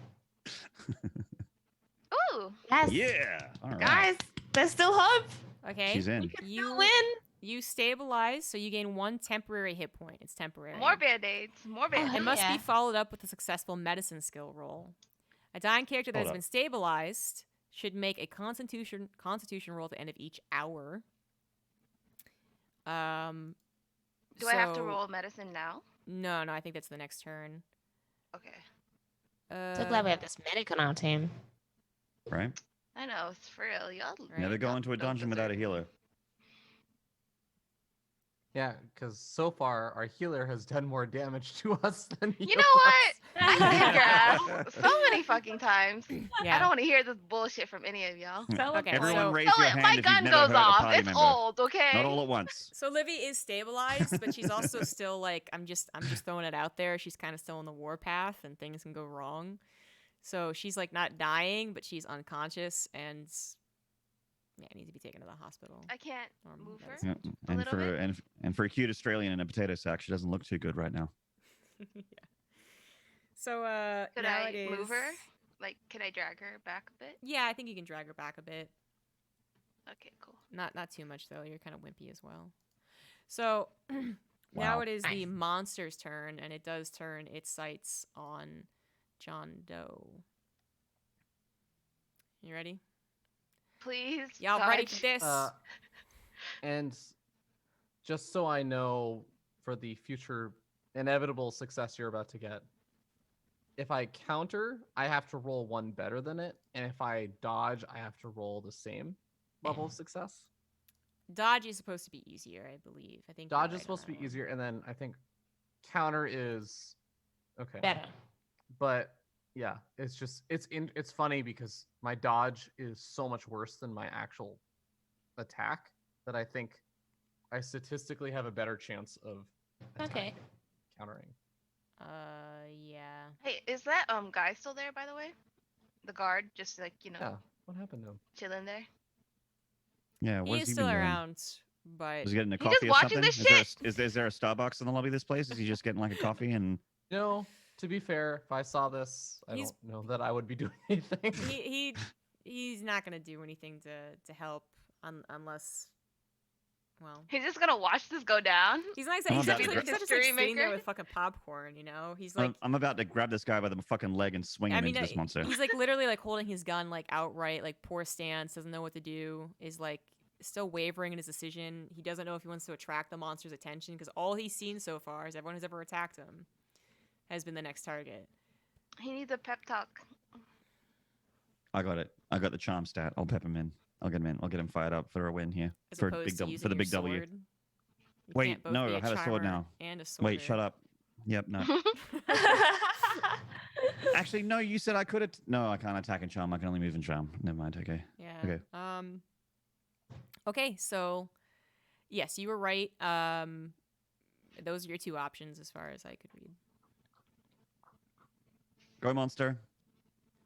ooh, Yes. Yeah. All right. Guys, there's still hope. Okay. She's in. We can You still win. You stabilize, so you gain 1 temporary hit point. It's temporary. more band-aids, more It band-aids. must Yeah. be followed up with a successful medicine skill roll. A dying character that Hold has up. been stabilized should make a constitution roll at the end of each hour. Do I have to so- roll medicine now? No, I think that's the next turn. Okay. So glad we have this medic on our team. Right? I know, it's for real. Y'all Right. Never go y'all into a don't dungeon without a deserve- healer. Yeah, because so far our healer has done more damage to us than You know what? I kicked your ass so many fucking times. I Yeah. don't want to hear this bullshit from any of y'all. Okay, Everyone so- raise your hand my if you've gun never goes hurt a off. party It's member. old, okay? Not all at once. So Livy is stabilized, but she's also still like I'm just throwing it out there. She's kind of still on the warpath, and things can go wrong. So she's like not dying, but she's unconscious, and yeah, needs to be taken to the hospital. I can't or move her. medicine. Yeah, A and little for bit? and for a cute Australian in a potato sack, she doesn't look too good right now. Yeah. So Could now I it is. move her? Like, can I drag her back a bit? Yeah, I think you can drag her back a bit. Okay, cool. Not too much though. You're kind of wimpy as well. So now Wow. it is the Nice. monster's turn, and it does turn its sights on John Doe. You ready? Please. Y'all ready for dodge. this? And just so I know for the future inevitable success you're about to get, if I counter, I have to roll one better than it, and if I dodge, I have to roll the same level of success. Dodge is supposed to be easier, I believe. I think you're Dodge right is on supposed to that be one. easier, and then I think counter is okay. Better. But yeah, it's funny because my dodge is so much worse than my actual attack that I think I statistically have a better chance of Okay. countering. Yeah. Hey, is that guy still there, by the way? The guard, just like, Yeah. What happened to him? chilling there. Yeah, He what is has he still been doing? around, but Was he getting a He just coffee or watching something? this Is there a Starbucks in the lobby of this place? Is he just getting like a coffee and No, to be fair, if I saw this, I He's- don't know that I would be doing anything. he's not gonna do anything to help unless, well, He's just gonna watch this go down. he's not. I'm He's not about just, to like, gra- he's not just like History sitting there maker? with fucking popcorn. You know, he's like. I'm about to grab this guy by the fucking leg and swing him into this monster. He's like literally like holding his gun like outright, like poor stance, doesn't know what to do, is like still wavering in his decision. He doesn't know if he wants to attract the monster's attention because all he's seen so far is everyone who's ever attacked him has been the next target. He needs a pep talk. I got it. I got the charm stat. I'll pep him in. I'll get him in. I'll get him fired up for a win here. As For a opposed big to W. using For the your big W. sword. You Wait, can't both no, be I had a sword charmer now. And a Wait, shut sworder. up. Yep, no. Actually, no, you said I could. No, I can't attack and charm. I can only move and charm. Never mind. Okay. Yeah. Okay. Okay, so yes, you were right. Those are your two options as far as I could read. Go, monster.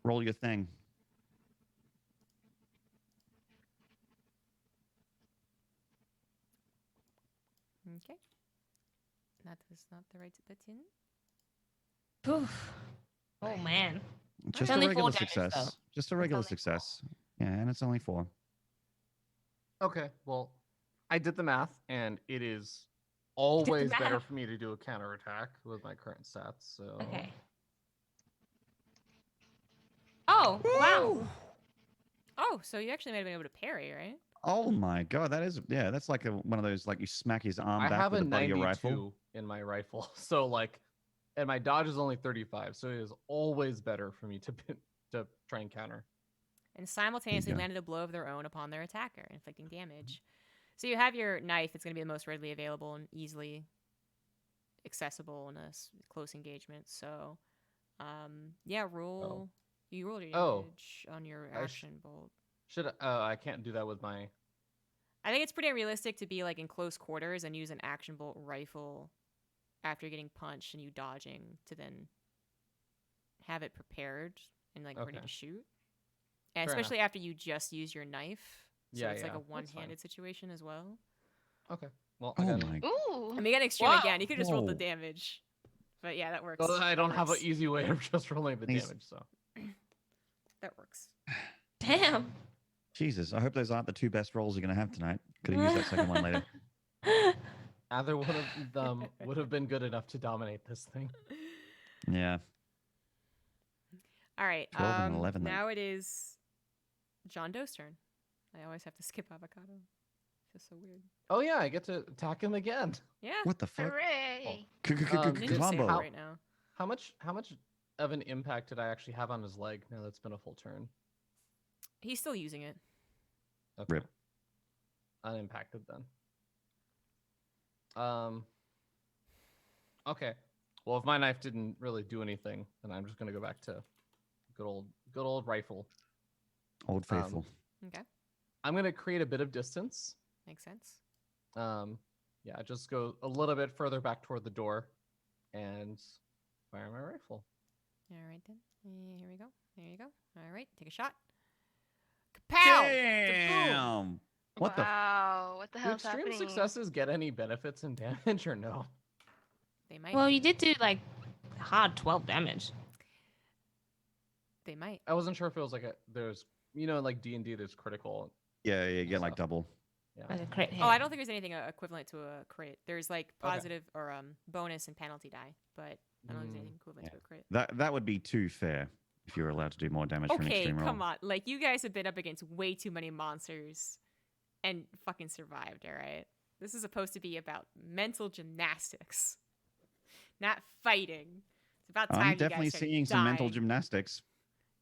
Roll your thing. Okay. That is not the right button. Oof. Oh man. Just a only 4 regular damage, success. though. Just a regular only 4. success. Yeah, and it's only 4. Okay, well, I did the math, and it is always better math. for me to do a counterattack with my current stats. So Okay. Oh wow. Oh, so you actually might have been able to parry, right? Oh my god, that is that's like one of those like you smack his arm I back have with a the butt of your 92 rifle. in my rifle, so like, and my dodge is only 35, so it is always better for me to try and counter. And simultaneously go. landed a blow of their own upon their attacker, inflicting damage. So you have your knife. It's going to be the most readily available and easily accessible in a close engagement. So, yeah, roll. You roll your Oh. damage on your I sh- action bolt. Should I can't do that with my. I think it's pretty unrealistic to be like in close quarters and use an action bolt rifle after getting punched and you dodging to then have it prepared and like ready Okay. to shoot. And Fair especially after you just use your knife. So Yeah, it's like yeah, a that's fine. one-handed situation as well. Okay. Well, I Oh got. my Ooh. I mean, get extreme Wow. again. You could just roll the Whoa. damage. But yeah, that works. Well, I That don't have an works. easy way of just rolling the He's- damage, so. That works. Damn. Jesus, I hope those aren't the 2 best rolls you're gonna have tonight. Could have used that second one later. Either one of them would have been good enough to dominate this thing. Yeah. All right. 12 and 11 then. Now it is John Doe's turn. I always have to skip Avocado. Feels so weird. Oh yeah, I get to attack him again. Yeah. What the fuck? Hooray. I'm gonna save Combo. it right now. How much of an impact did I actually have on his leg now that's been a full turn? He's still using it. Okay. Rip. Unimpacted then. Okay. Well, if my knife didn't really do anything, then I'm just gonna go back to good old rifle. Old faithful. Okay. I'm gonna create a bit of distance. Makes sense. Yeah, just go a little bit further back toward the door, and fire my rifle. All right, then. Here we go. There you go. All right, take a shot. Kapow! Kaboom! Damn! What the? Wow, what the Do hell's extreme happening? successes get any benefits in damage or no? They might. Well, you did do like hard 12 damage. They might. I wasn't sure if it was like there's like D&D there's critical. Yeah, you get like Stuff. double. Yeah. Like a crit hit. Oh, I don't think there's anything equivalent to a crit. There's like Okay. positive or bonus and penalty die, but I don't think there's anything equivalent yeah. to a crit. That would be too fair if you were allowed to do more damage for an Okay, extreme roll. come on. Like, you guys have been up against way too many monsters and fucking survived, all right? This is supposed to be about mental gymnastics, not fighting. It's about time I'm you definitely guys started seeing some mental dying. gymnastics.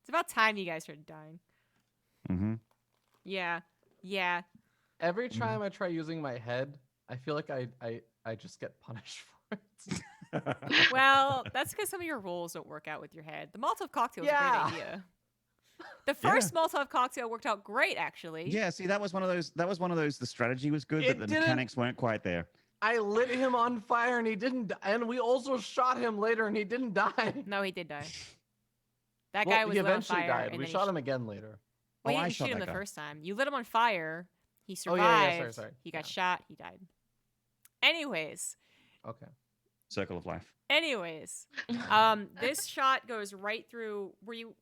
It's about time you guys started dying. Mm-hmm. Yeah. Yeah. Every time I try using my head, I feel like I just get punished for it. Well, that's because some of your rolls don't work out with your head. The Molotov cocktail is a Yeah. great idea. The first Molotov cocktail worked out great, actually. Yeah, see, that was one of those. The strategy was good, It but the didn't- mechanics weren't quite there. I lit him on fire and he didn't, and we also shot him later and he didn't die. No, he did die. That Well, guy was he lit on eventually fire. died. And We then shot him again later. Well, you Oh, I didn't shot shoot him that the guy. first time. You lit him on fire. He survived. Oh, yeah, sorry. He got Yeah. shot. He died. Anyways, Okay. Circle of life. this shot goes right through. Were you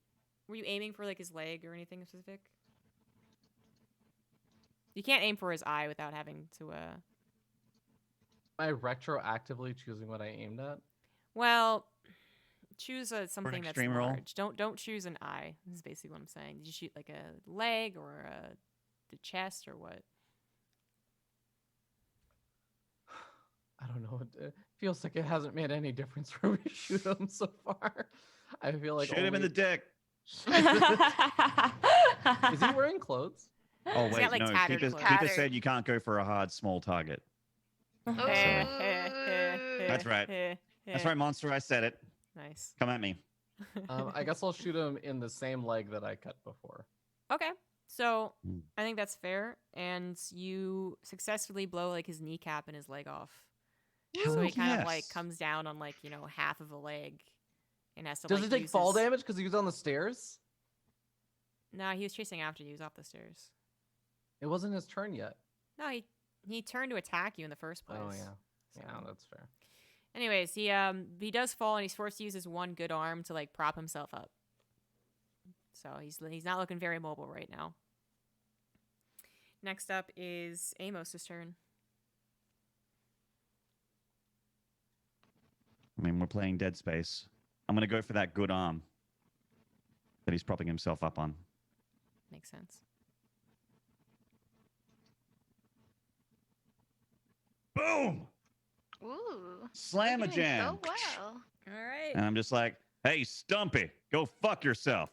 aiming for like his leg or anything specific? You can't aim for his eye without having to. Am I retroactively choosing what I aimed at? Well, choose something that's extreme roll? large. Don't choose an eye. This is basically what I'm saying. Did you shoot like a leg or the chest or what? I don't know. It feels like it hasn't made any difference where we shoot him so far. I feel like Shoot him in the dick. Is he wearing clothes? Oh He's wait, got, like, no. tattered Keeper clothes. said Tattered. you can't go for a hard, small target. Ooh. That's right. That's right, monster. I said it. Nice. Come at me. I guess I'll shoot him in the same leg that I cut before. Okay. So Mm. I think that's fair. And you successfully blow like his kneecap and his leg off. So Hell he kind of like yes. comes down on like, half of a leg and has to Does like he take use fall his- damage because he was on the stairs? No, he was chasing after you. He was off the stairs. It wasn't his turn yet. No, he turned to attack you in the first place. Oh yeah, yeah, So- that's fair. Anyways, he does fall and he's forced to use his one good arm to like prop himself up. So he's not looking very mobile right now. Next up is Amos's turn. I mean, we're playing Dead Space. I'm gonna go for that good arm that he's propping himself up on. Makes sense. Boom! Ooh. Slam a you're doing jam. So well. All right. And I'm just like, hey, Stumpy, go fuck yourself.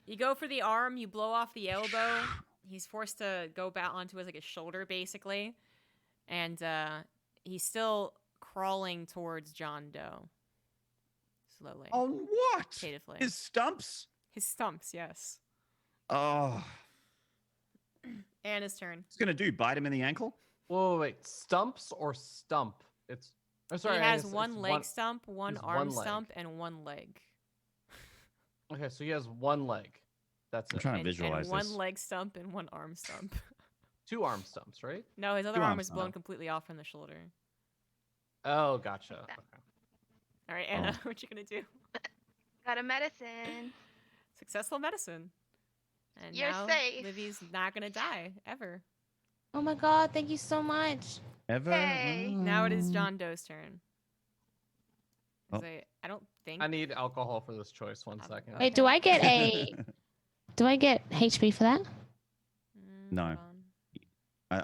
You go for the arm, you blow off the elbow. He's forced to go back onto his like his shoulder basically. And he's still crawling towards John Doe. Slowly. On what? Pitifully. His stumps? His stumps, yes. Oh, And his turn. it's gonna do. Bite him in the ankle? Whoa, wait, stumps or stump? It's. I'm sorry. He I has guess one it's leg stump, one it's arm one leg. stump, and one leg. Okay, so he has one leg. That's I'm it. trying to And visualize one this. leg stump and one arm stump. 2 arm stumps, right? No, his other Two arm arms, was blown oh. completely off from the shoulder. Oh, gotcha. Like that. Okay. All right, Anna, Oh. what you gonna do? Got a medicine. Successful medicine. And You're now safe. Livy's not gonna die ever. Oh my god, thank you so much. Ever? Hey. Now it is John Doe's turn. 'Cause Oh. I don't think I need alcohol for this choice. One Um, second. okay. Wait, do I get HP for that? No. hold on.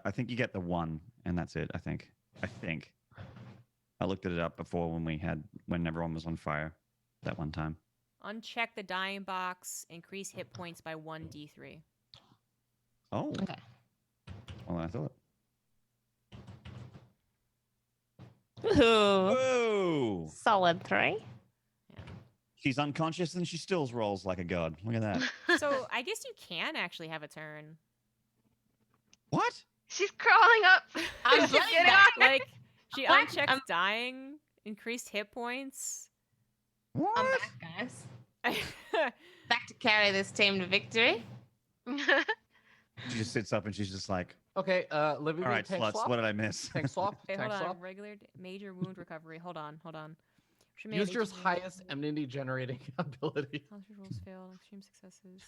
I think you get the 1, and that's it. I think. I looked it up before when everyone was on fire that one time. Uncheck the dying box. Increase hit points by 1d3. Oh. Okay. Well, I thought. Cthulhu. Whoa! Solid 3. She's unconscious and she still rolls like a god. Look at that. So I guess you can actually have a turn. What? She's crawling up. I'm She's doing getting that. on. Like, she What? unchecked dying, increased hit points. I'm What? back, guys. Back to carry this team to victory. She just sits up and she's just like, Okay, Livibee, all right, tank sluts, swap. what did I miss? Tank swap. Wait, tank hold on. swap. Regular major wound recovery. Hold on. Use your highest enmity generating ability. Conscious rolls failed. Extreme successes.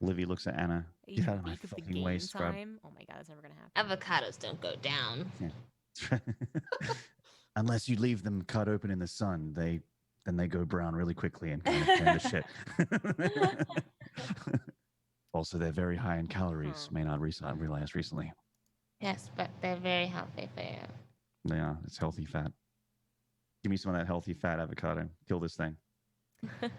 Livy looks at Anna. A Get out of my week of the fucking game way, scrub. time. Oh my god, that's never gonna happen. Avocados don't go down. Unless you leave them cut open in the sun, then they go brown really quickly and kind of turn to shit. Also, they're very high in calories. Maynard realized recently. Yes, but they're very healthy for you. Yeah, it's healthy fat. Give me some of that healthy fat, Avocado. Kill this thing.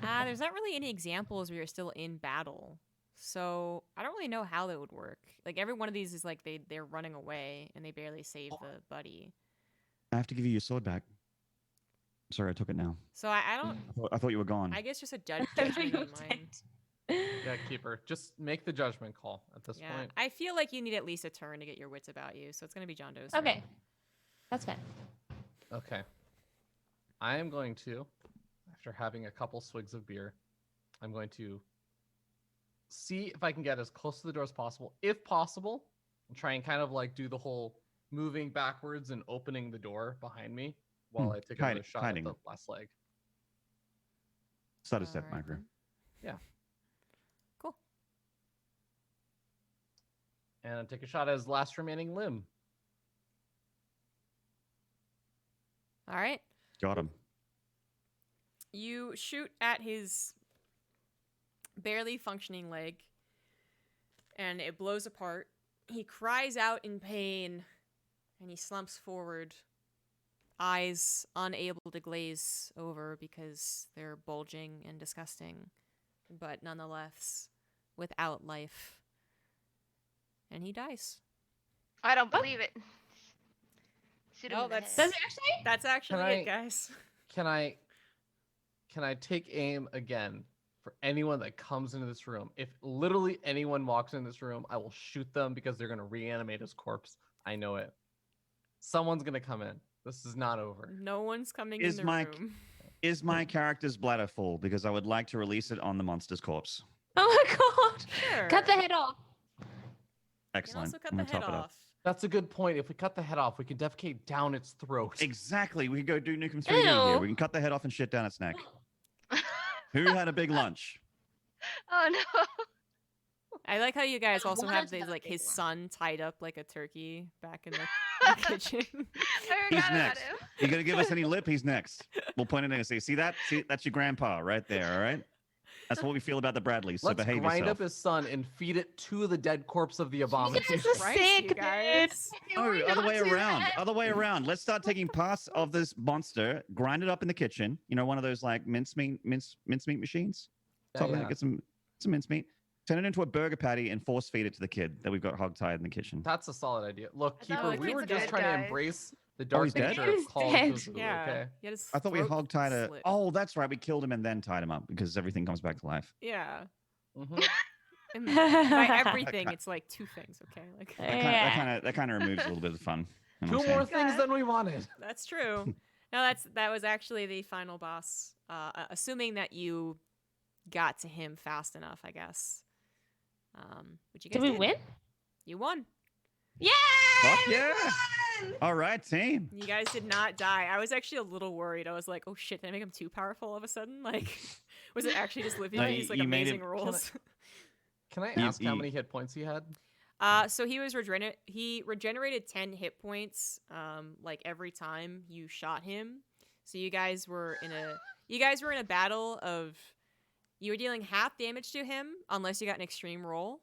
There's not really any examples where you're still in battle. So I don't really know how that would work. Like every one of these is like they're running away and they barely save the buddy. I have to give you your sword back. Sorry, I took it now. So I don't. I thought you were gone. I guess just a judgment in mind. Yeah, keeper. Just make the judgment call at this Yeah, point. I feel like you need at least a turn to get your wits about you. So it's gonna be John Doe's turn. Okay. That's fair. Okay. I am going to, after having a couple swigs of beer, I'm going to see if I can get as close to the door as possible. If possible, and try and kind of like do the whole moving backwards and opening the door behind me while I take another shot hiding. at the last leg. Start a step, Alright, Micro. then. Yeah. Cool. And take a shot as last remaining limb. All right. Got him. You shoot at his barely functioning leg, and it blows apart. He cries out in pain, and he slumps forward, eyes unable to glaze over because they're bulging and disgusting, but nonetheless without life. And he dies. I don't believe it. Shoot him Oh, in the that's- head. Does it actually? That's actually Can it, I- guys. Can I take aim again for anyone that comes into this room? If literally anyone walks in this room, I will shoot them because they're going to reanimate his corpse. I know it. Someone's going to come in. This is not over. No one's coming Is in the Mike- room. Is my character's bladder full? Because I would like to release it on the monster's corpse. Oh my god. Sure. Cut the head off. You can Excellent. also cut I'm the gonna head top it up. off. That's a good point. If we cut the head off, we can defecate down its throat. Exactly. We could go do Nukem 3D here. Ew. We can cut the head off and shit down its neck. Who had a big lunch? Oh no. I like how you guys I also wanted have to have a like big his one. son tied up like a turkey back in the kitchen. I He's forgot about next. him. You gonna give us any lip? He's next. We'll point it in and say, see that? See, that's your grandpa right there, all right? That's what we feel about the Bradleys. So Let's behave grind yourself. up his son and feed it to the dead corpse of the abomination. Jesus Christ, sick, you dude. guys. Oh, Can we other not way do around. that? Other way around. Let's start taking parts of this monster, grind it up in the kitchen. You know, one of those like mincemeat machines. Yeah. Get some mincemeat. Turn it into a burger patty and force feed it to the kid that we've got hogtied in the kitchen. That's a solid idea. Look, I thought Keeper, the we kid's were dead, just trying to guys. embrace the dark he's dead? nature The kid of is Call of dead. Cthulhu, Yeah. okay? He had his I thought we throat hogtied a. slit. Oh, that's right. We killed him and then tied him up because everything comes back to life. Yeah. Mhm. And by everything, it's like two things, okay? Like That kind of removes a little bit of the fun. You know Two what I'm more saying? things than we wanted. that's true. No, that was actually the final boss. Assuming that you got to him fast enough, I guess. Which you guys Did we win? You won. Yeah! Fuck we yeah. won! All right, team. You guys did not die. I was actually a little worried. I was like, oh shit, did I make him too powerful all of a sudden? Like, was it actually just Livy? No, He's like you made amazing it- rolls. Can I You- ask how you- many hit points he had? So he was he regenerated 10 hit points like every time you shot him. So you guys were in a battle of you were dealing half damage to him unless you got an extreme roll.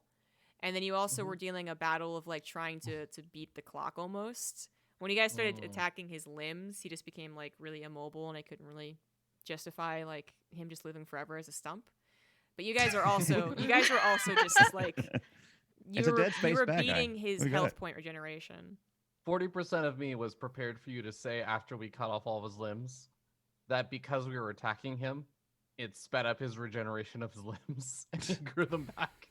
And then you also were dealing a battle of like trying to beat the clock almost. When you guys started attacking his limbs, he just became like really immobile and I couldn't really justify like him just living forever as a stump. But you guys were also just like It's a dead you space were bad guy. beating his We got health it. point regeneration. 40% of me was prepared for you to say after we cut off all of his limbs that because we were attacking him, it sped up his regeneration of his limbs and he grew them back.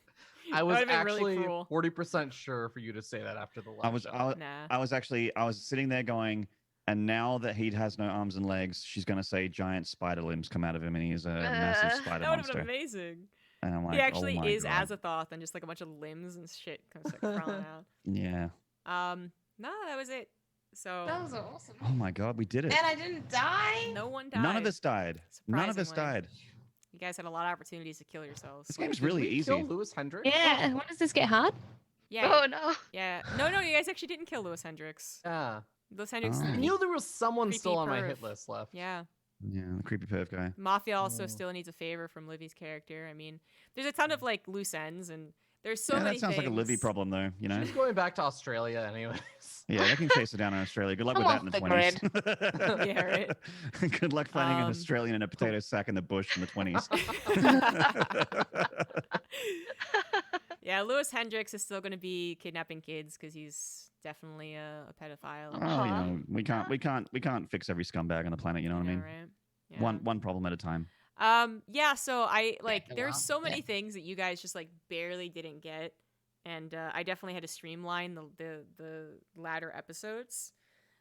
I was would've been really actually cruel. 40% sure for you to say that after the last show. Nah. I was sitting there going, and now that he has no arms and legs, she's gonna say giant spider limbs come out of him, and he is a massive spider That would have been monster. amazing. And I'm like, He actually oh my is God. Azathoth and just like a bunch of limbs and shit comes like crawling out. Yeah. No, that was it. So That was awesome. Oh my God, we did it. And I didn't die. no one died. None of us died. None of us Surprisingly. died. You guys had a lot of opportunities to kill yourselves. This game's Did really we easy. Kill Lewis Hendricks? Yeah. When does this get hard? Yeah. Oh no. Yeah. No, you guys actually didn't kill Lewis Hendricks. Yeah. Lewis Hendricks. Oh. I knew there was someone Creepy still on my perv. hit list left. Yeah. Yeah, the creepy perv guy. Mafia also Oh. still needs a favor from Livy's character. I mean, there's a ton of like loose ends, and there's so Yeah, many that sounds like a Livy things. problem, though. You know. She's going back to Australia anyways. Yeah, they can chase her down in Australia. Good luck with Come that in off the the 20s. Yeah, right. Good luck finding an Um, Australian in a potato sack in the bush in the 20s. Yeah, Lewis Hendricks is still going to be kidnapping kids because he's definitely a pedophile. Oh, you know, we can't fix every scumbag on the planet. You know what I mean? Right? Yeah. One problem at a time. Yeah, so I like Yeah, there's well, so many yeah. things that you guys just like barely didn't get, and I definitely had to streamline the latter episodes.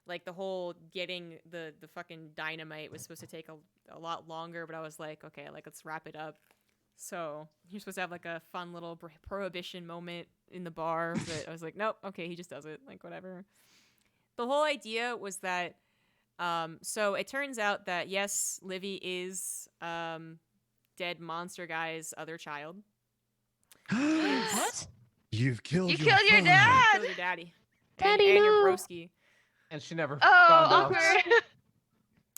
Like the whole getting the fucking dynamite was supposed to take a lot longer, but I was like, okay, like let's wrap it up. So you're supposed to have like a fun little prohibition moment in the bar, but I was like, nope, okay, he just does it, like whatever. The whole idea was that so it turns out that yes, Livy is dead monster guy's other child. What? You've killed You your killed your father. dad! Kill your daddy. Daddy, and your no. broski. And she never Oh, found out. awkward.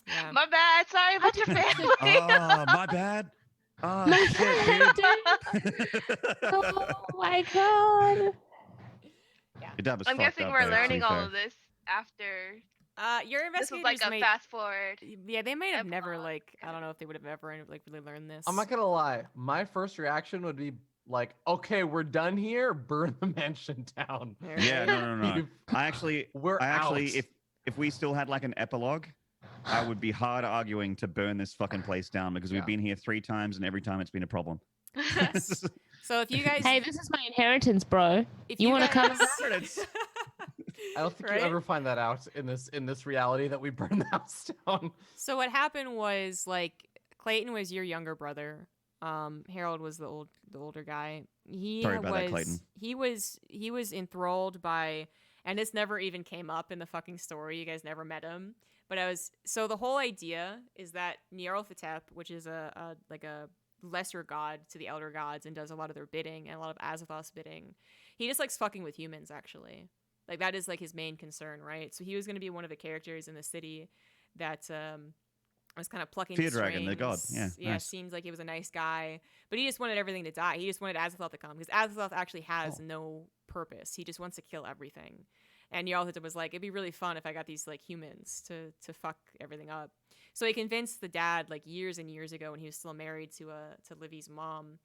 Yeah. My bad. Sorry about your family. Oh, my bad. Oh, My shit, bad. Oh my god. Your dad was I'm fucked guessing up, we're though, to learning be all fair. of this after. Your This was investigators like a might, fast forward. yeah, they might have never epilogue. like I don't know if they would have ever like really learned this. I'm not gonna lie. My first reaction would be like, "Okay, we're done here. Burn the mansion down." Yeah, Yeah, right? no. You- I actually, We're out. if we still had like an epilogue, I would be hard arguing to burn this fucking place down because we've Yeah. been here 3 times and every time it's been a problem. So if you guys, Hey, this is my inheritance, bro. if you wanna come guys- I don't think Right? you ever find that out in this reality that we burn the house down. So what happened was like Clayton was your younger brother. Harold was the older guy. He Sorry about was that, Clayton. he was enthralled by, and this never even came up in the fucking story. You guys never met him. But so the whole idea is that Nyarlathotep, which is a lesser god to the elder gods and does a lot of their bidding and a lot of Azathoth's bidding. He just likes fucking with humans, actually. Like that is like his main concern, right? So he was going to be one of the characters in the city that was kind of plucking the Feardragon, the god. strings. Yeah, nice. Seems like he was a nice guy, but he just wanted everything to die. He just wanted Azathoth to come because Azathoth actually has no purpose. He just wants to kill everything. And Nyarlathotep was like, it'd be really fun if I got these like humans to fuck everything up. So he convinced the dad like years and years ago when he was still married to Livy's mom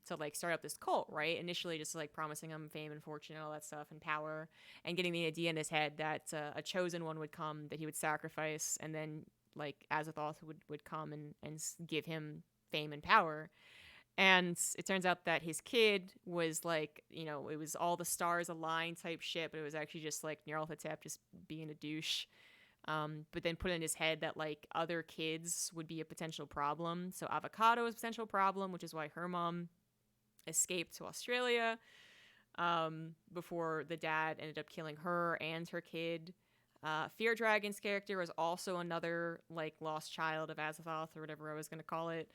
to like start up this cult, right? Initially just like promising him fame and fortune and all that stuff and power and getting the idea in his head that a chosen one would come that he would sacrifice and then like Azathoth would come and give him fame and power. And it turns out that his kid was like, you know, it was all the stars aligned type shit, but it was actually just like Nyarlathotep just being a douche. But then put in his head that like other kids would be a potential problem. So Avocado is a potential problem, which is why her mom escaped to Australia before the dad ended up killing her and her kid. Feardragon's character was also another like lost child of Azathoth or whatever I was going to call it.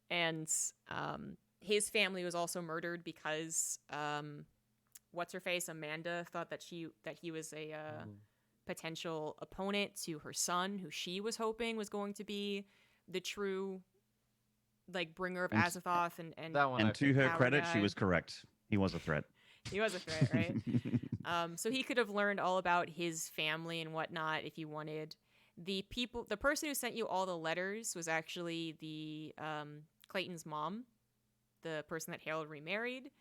And his family was also murdered because what's her face Amanda thought that he was a potential opponent to her son, who she was hoping was going to be the true like bringer of And- Azathoth and That one. I And to think. her power credit, guy. she was correct. He was a threat. he was a threat, right? So he could have learned all about his family and whatnot if he wanted. The person who sent you all the letters was actually the Clayton's mom, the person that Harold remarried.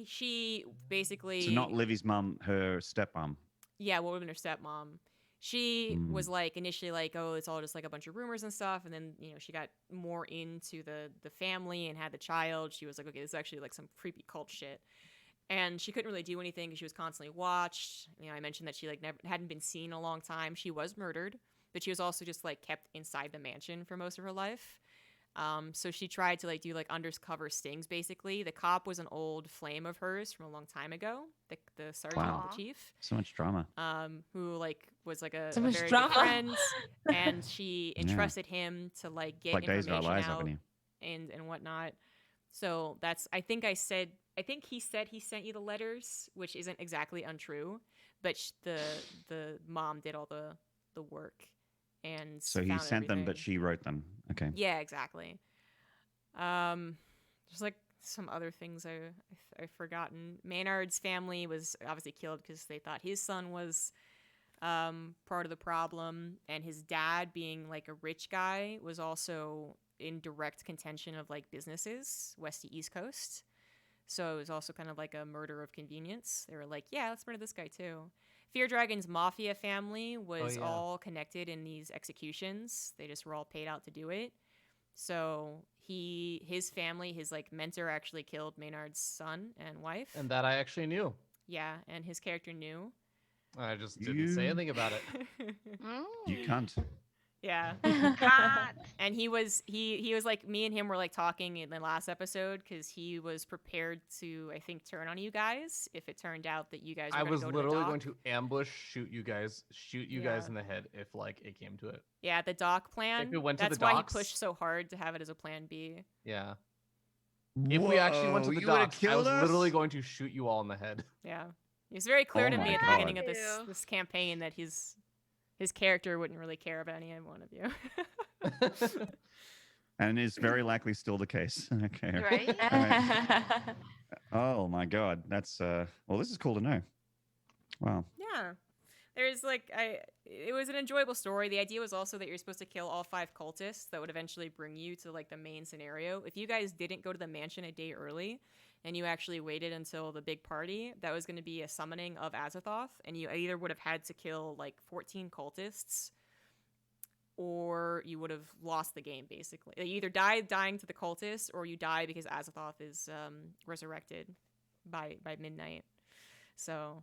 She basically So not Livy's mum, her stepmom. yeah, what would have been her stepmom. She was like initially like, oh, it's all just like a bunch of rumors and stuff, and then she got more into the family and had the child. She was like, okay, this is actually like some creepy cult shit, and she couldn't really do anything because she was constantly watched. I mentioned that she like never hadn't been seen in a long time. She was murdered, but she was also just like kept inside the mansion for most of her life. So she tried to like do like undercover stings. Basically, the cop was an old flame of hers from a long time ago. The sergeant, Wow. the chief, So much drama. who like was like a So much very drama. good friend, and she entrusted him to like get Like Days of Our information Lives out happening. and whatnot. So that's I think he said he sent you the letters, which isn't exactly untrue, but the mom did all the work. And So he found sent them, but everything. she wrote them. Okay. Yeah, exactly. There's like some other things I've forgotten. Maynard's family was obviously killed because they thought his son was part of the problem, and his dad, being like a rich guy, was also in direct contention of like businesses west to east coast. So it was also kind of like a murder of convenience. They were like, yeah, let's murder this guy too. Feardragon's mafia family was yeah. all connected in these executions. They just were all paid out to do it. So his family, his like mentor actually killed Maynard's son and wife. And that I actually knew. Yeah, and his character knew. I just didn't say You- anything about it. You can't. Yeah. Hot. And he was like, me and him were like talking in the last episode because he was prepared to, I think, turn on you guys if it turned out that you guys were I gonna was go to the literally dock. going to ambush, shoot you guys Yeah. in the head if like it came to it. Yeah, the dock plan. we went to That's the why docks- he pushed so hard to have it as a plan B. Yeah. If we actually went to the you would've docks, I killed was us? literally going to shoot you all in the head. Yeah. It was very clear Oh to me my at the God. beginning of this Ew. this campaign that his character wouldn't really care about any one of you. And it's very likely still the case. Okay. Right? Oh my God. That's well, this is cool to know. Wow. Yeah. There's like it was an enjoyable story. The idea was also that you're supposed to kill all 5 cultists that would eventually bring you to like the main scenario. If you guys didn't go to the mansion a day early and you actually waited until the big party, that was going to be a summoning of Azathoth, and you either would have had to kill like 14 cultists or you would have lost the game basically. You either die dying to the cultists or you die because Azathoth is resurrected by midnight. So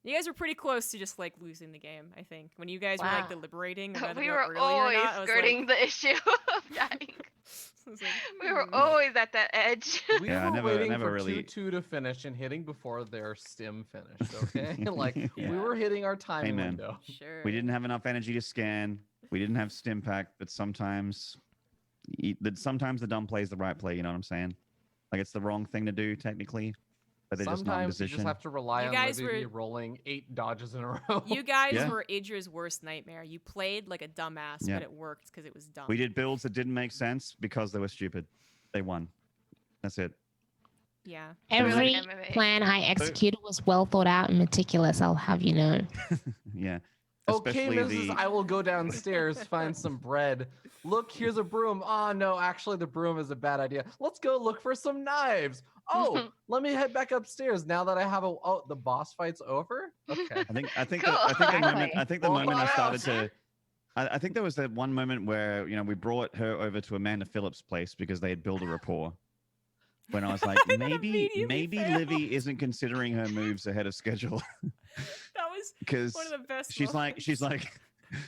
you guys were pretty close to just like losing the game, I think. When you guys were like Wow. deliberating whether to We go were early or always not, I was skirting like, the issue of dying. I was like, We were hmm. always at that edge. We Yeah, I were never- waiting never for really- 2-2 to finish and hitting before their stim finished, okay? Like, Yeah. we were hitting our timing Amen. window. Sure. We didn't have enough energy to scan. We didn't have stim pack, but sometimes the dumb play is the right play, you know what I'm saying? Like it's the wrong thing to do technically, but they're just not in Sometimes you position. just have to rely You on guys Livibee were- rolling 8 dodges in a row. You guys Yeah. were Idra's worst nightmare. You played like a dumbass, Yeah. but it worked because it was dumb. We did builds that didn't make sense because they were stupid. They won. That's it. Yeah. Every MMA. plan I executed was well thought out and meticulous, I'll have you know. Yeah. Okay, Especially Mrs. the I will go downstairs, find some bread. Look, here's a broom. Oh, no, actually, the broom is a bad idea. Let's go look for some knives. Oh, let me head back upstairs now that I have a. Oh, the boss fight's over? Okay. I think Cool. the moment Exactly. I Well started thought to I think there was that one moment where we brought her over to Amanda Phillips' place because they had built a rapport. When I was like, That maybe immediately failed. Livy isn't considering her moves ahead of schedule That was because one of the best. she's like,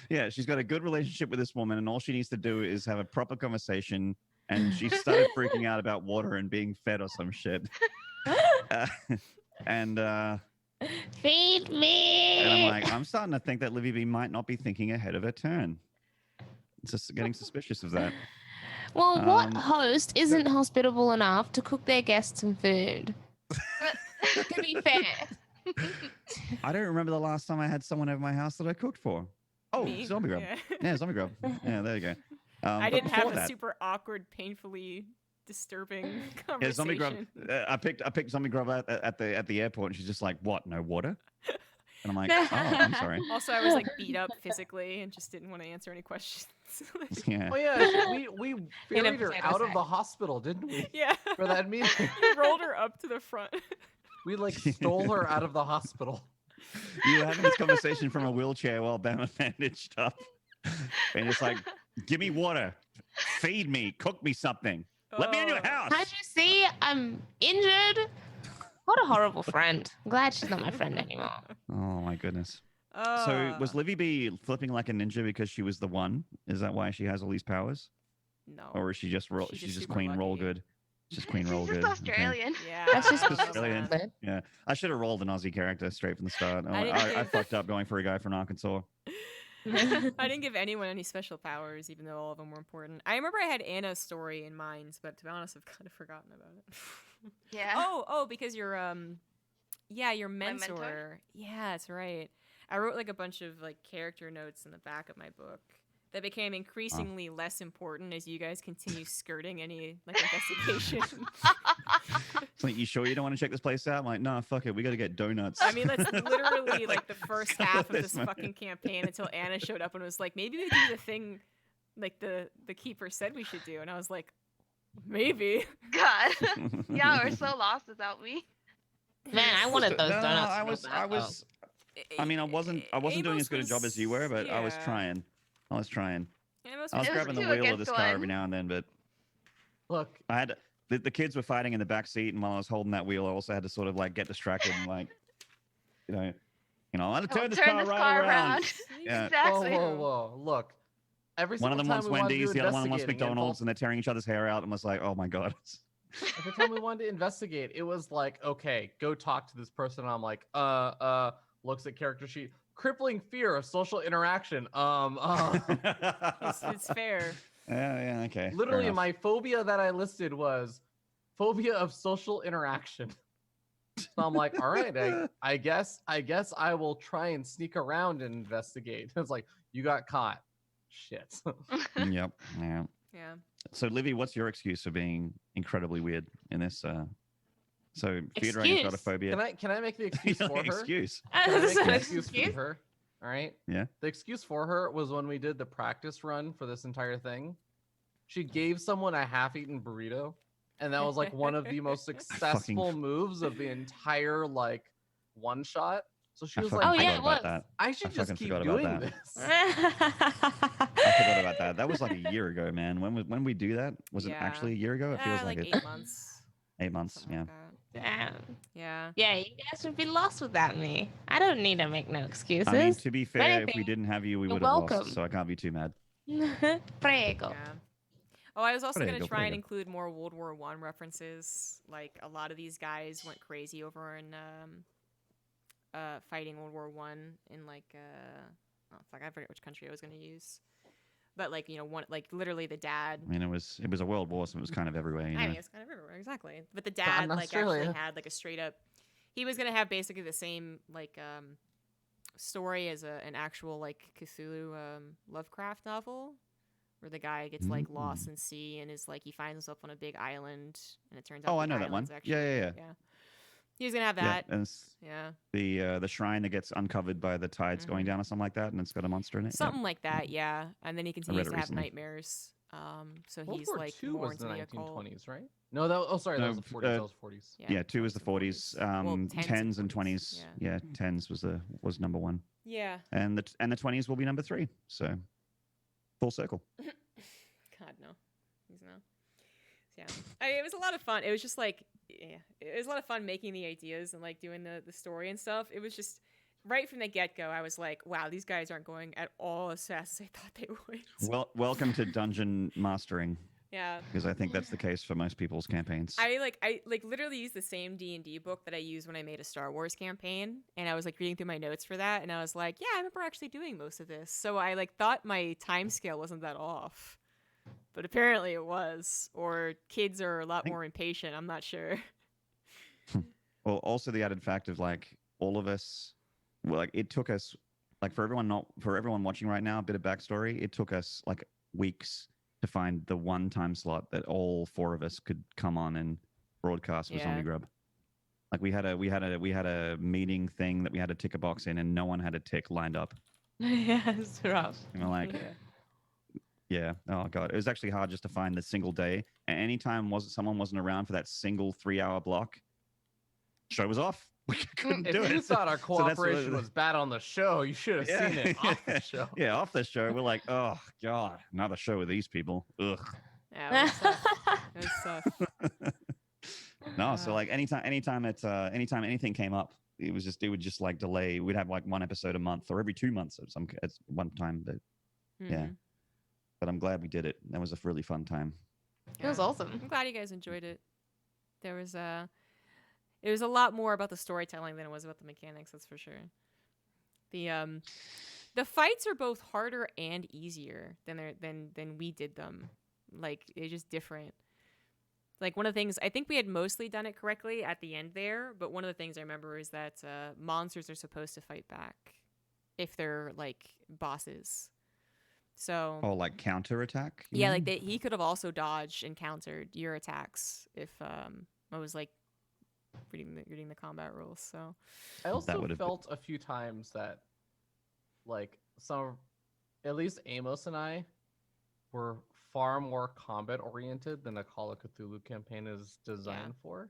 yeah, she's got a good relationship with this woman, and all she needs to do is have a proper conversation. And she started freaking out about water and being fed or some shit. And Feed me. I'm like, I'm starting to think that Livibee might not be thinking ahead of her turn. Just getting suspicious of that. Well, what Um, host isn't hospitable enough to cook their guests some food? To be fair. I don't remember the last time I had someone over my house that I cooked for. Oh, Me? ZombieGrub. Yeah. Yeah, ZombieGrub. Yeah, there you go. I but didn't have before a that, super awkward, painfully disturbing yeah, conversation. ZombieGrub. I picked ZombieGrub at the airport, and she's just like, "What? No water?" And I'm like, "Oh, I'm sorry." Also, I was like beat up physically and just didn't want to answer any questions. Yeah. Oh, yeah, we In a ferried her potato out of sack. the hospital, didn't we? Yeah. For that meeting. You rolled her up to the front. We, like, stole her out of the hospital. You were having this conversation from a wheelchair while Bama bandaged up. And it's like, give me water, feed me, cook me something. Let me in your Oh. house. Can't you see I'm injured? What a horrible friend. I'm glad she's not my friend anymore. Oh my goodness. So was Livibee flipping like a ninja because she was the one? Is that why she has all these powers? No. Or is she just She's just just super queen roll lucky. good? Just queen roll She's good. just Okay. Australian. Yeah. That's just I don't know, Australian. man. Yeah, I should have rolled an Aussie character straight from the start. I didn't I give- fucked up going for a guy from Arkansas. I didn't give anyone any special powers, even though all of them were important. I remember I had Anna's story in mind, but to be honest, I've kind of forgotten about it. Yeah. Oh, because your your mentor? mentor. Yeah, that's right. I wrote like a bunch of like character notes in the back of my book that became increasingly less important as you guys continue skirting any like investigation. It's like, you sure you don't want to check this place out? I'm like, no, fuck it. We got to get donuts. I mean, that's literally like the first half of This this man. fucking campaign until Anna showed up and was like, maybe we do the thing like the keeper said we should do. And I was like, maybe. God. Y'all are so lost without me. Man, I wanted those No, donuts. I real was, bad, I was. I mean, I wasn't doing Amos as good a job as you were, but I was yeah. trying. I was trying. Amos I was It was grabbing the two wheel of against this car every one. now and then, but Look, I had the kids were fighting in the back seat, and while I was holding that wheel, I also had to sort of like get distracted and like, I had to turn this car right around. Yeah. Exactly. whoa. Look, every One of single them time wants we wanted to Wendy's, do the other one wants investigating, it McDonald's, involved- and they're tearing each other's hair out. And was like, oh my god. Every time we wanted to investigate, it was like, okay, go talk to this person. And I'm like, looks at character sheet, crippling fear of social interaction. It's fair. Yeah, okay. fair Literally, enough. my phobia that I listed was phobia of social interaction. So I'm like, all right, I guess I will try and sneak around and investigate. It's like, you got caught. Shit. Yep. Yeah. Yeah. So, Livy, what's your excuse for being incredibly weird in this? So, feardragon's got a Excuse? phobia. Can I make the You excuse know, for her? excuse. Can I make Sorry, an excuse excuse? for her? All right. Yeah. The excuse for her was when we did the practice run for this entire thing. She gave someone a half-eaten burrito, and that was like one of the most successful moves of the entire like one shot. So she I was fucking like, Oh, yeah, forgot it about was. that. I should just fucking keep forgot about doing that. this. I forgot about that. That was like a year ago, man. When we do that? Was it Yeah. actually a year ago? It feels like like it. 8 months. 8 months. Something Yeah. like that. Damn. Yeah. Yeah, you guys would be lost without me. I don't need to make no excuses. I mean, to be fair, if we anything, didn't have you, we you're would have lost. welcome. So I can't be too mad. Prego. Yeah. Oh, I was also Pretty going to good, try pretty and good. include more World War One references. Like a lot of these guys went crazy over in fighting World War One in like oh fuck, I forget which country I was going to use. But like one like literally the dad. I mean, it was a world war, so it was kind of everywhere. You know? I mean, it's kind of everywhere, exactly. But the dad in like actually Australia. had like a straight up. He was gonna have basically the same like story as an actual like Cthulhu Lovecraft novel, where the guy gets like lost in sea and is like he finds himself on a big island and it turns out. Oh, the I know that one. island's Actually, Yeah. He was gonna have Yeah, that. and it's Yeah. the shrine that gets uncovered by the tides going Mhm. down or something like that, and it's got a monster in it. Yep. Something like that, yeah. And then he continues it to have recently. nightmares. So World he's War like II more was into the the occult. 1920s, right? No, that was No, the 40s. That was 40s. Yeah, 2 was the 40s. Well, 10s and 20s. Yeah, 10s was number 1, Yeah. and the 20s will be number 3. So full circle. God no, he's no. Yeah, it was a lot of fun. It was just like, yeah, it was a lot of fun making the ideas and like doing the story and stuff. It was just right from the get go. I was like, wow, these guys aren't going at all as fast as I thought they would. Well, welcome to dungeon mastering, Yeah, because I think that's the case for most people's campaigns. I literally used the same D&D book that I used when I made a Star Wars campaign, and I was like reading through my notes for that, and I was like, yeah, I remember actually doing most of this. So I like thought my time scale wasn't that off. But apparently it was, or kids are a lot more impatient. I'm not sure. Well, also the added fact of like all of us, well, like it took us, like for everyone watching right now, a bit of backstory. It took us like weeks to find the one time slot that all 4 of us could come on and broadcast with Yeah. ZombieGrub. Like we had a meeting thing that we had to tick a box in, and no one had a tick lined up. Yeah, it's rough. And we're like, yeah, oh god, it was actually hard just to find the single day. And anytime someone wasn't around for that single 3-hour block, show was off. We couldn't If do it. you thought our So that's what- cooperation was bad on the show, you should have seen it off the show. Yeah, off the show. We're like, oh god, another show with these people. Ugh. Yeah, it was tough. It was tough. No, so like anytime anything came up, it would just like delay. We'd have like one episode a month or every 2 months at one time. But yeah, Mhm. but I'm glad we did it. That was a really fun time. It was Yeah. awesome. I'm glad you guys enjoyed it. There was it was a lot more about the storytelling than it was about the mechanics, that's for sure. The fights are both harder and easier than we did them. Like it's just different. Like one of the things I think we had mostly done it correctly at the end there, but one of the things I remember is that monsters are supposed to fight back if they're like bosses. So Oh, like counterattack? you yeah, mean? like he could have also dodged and countered your attacks if I was like reading the combat rules. So I also would've been- felt a few times that, like, at least Amos and I were far more combat oriented than a Call of Cthulhu campaign is designed for.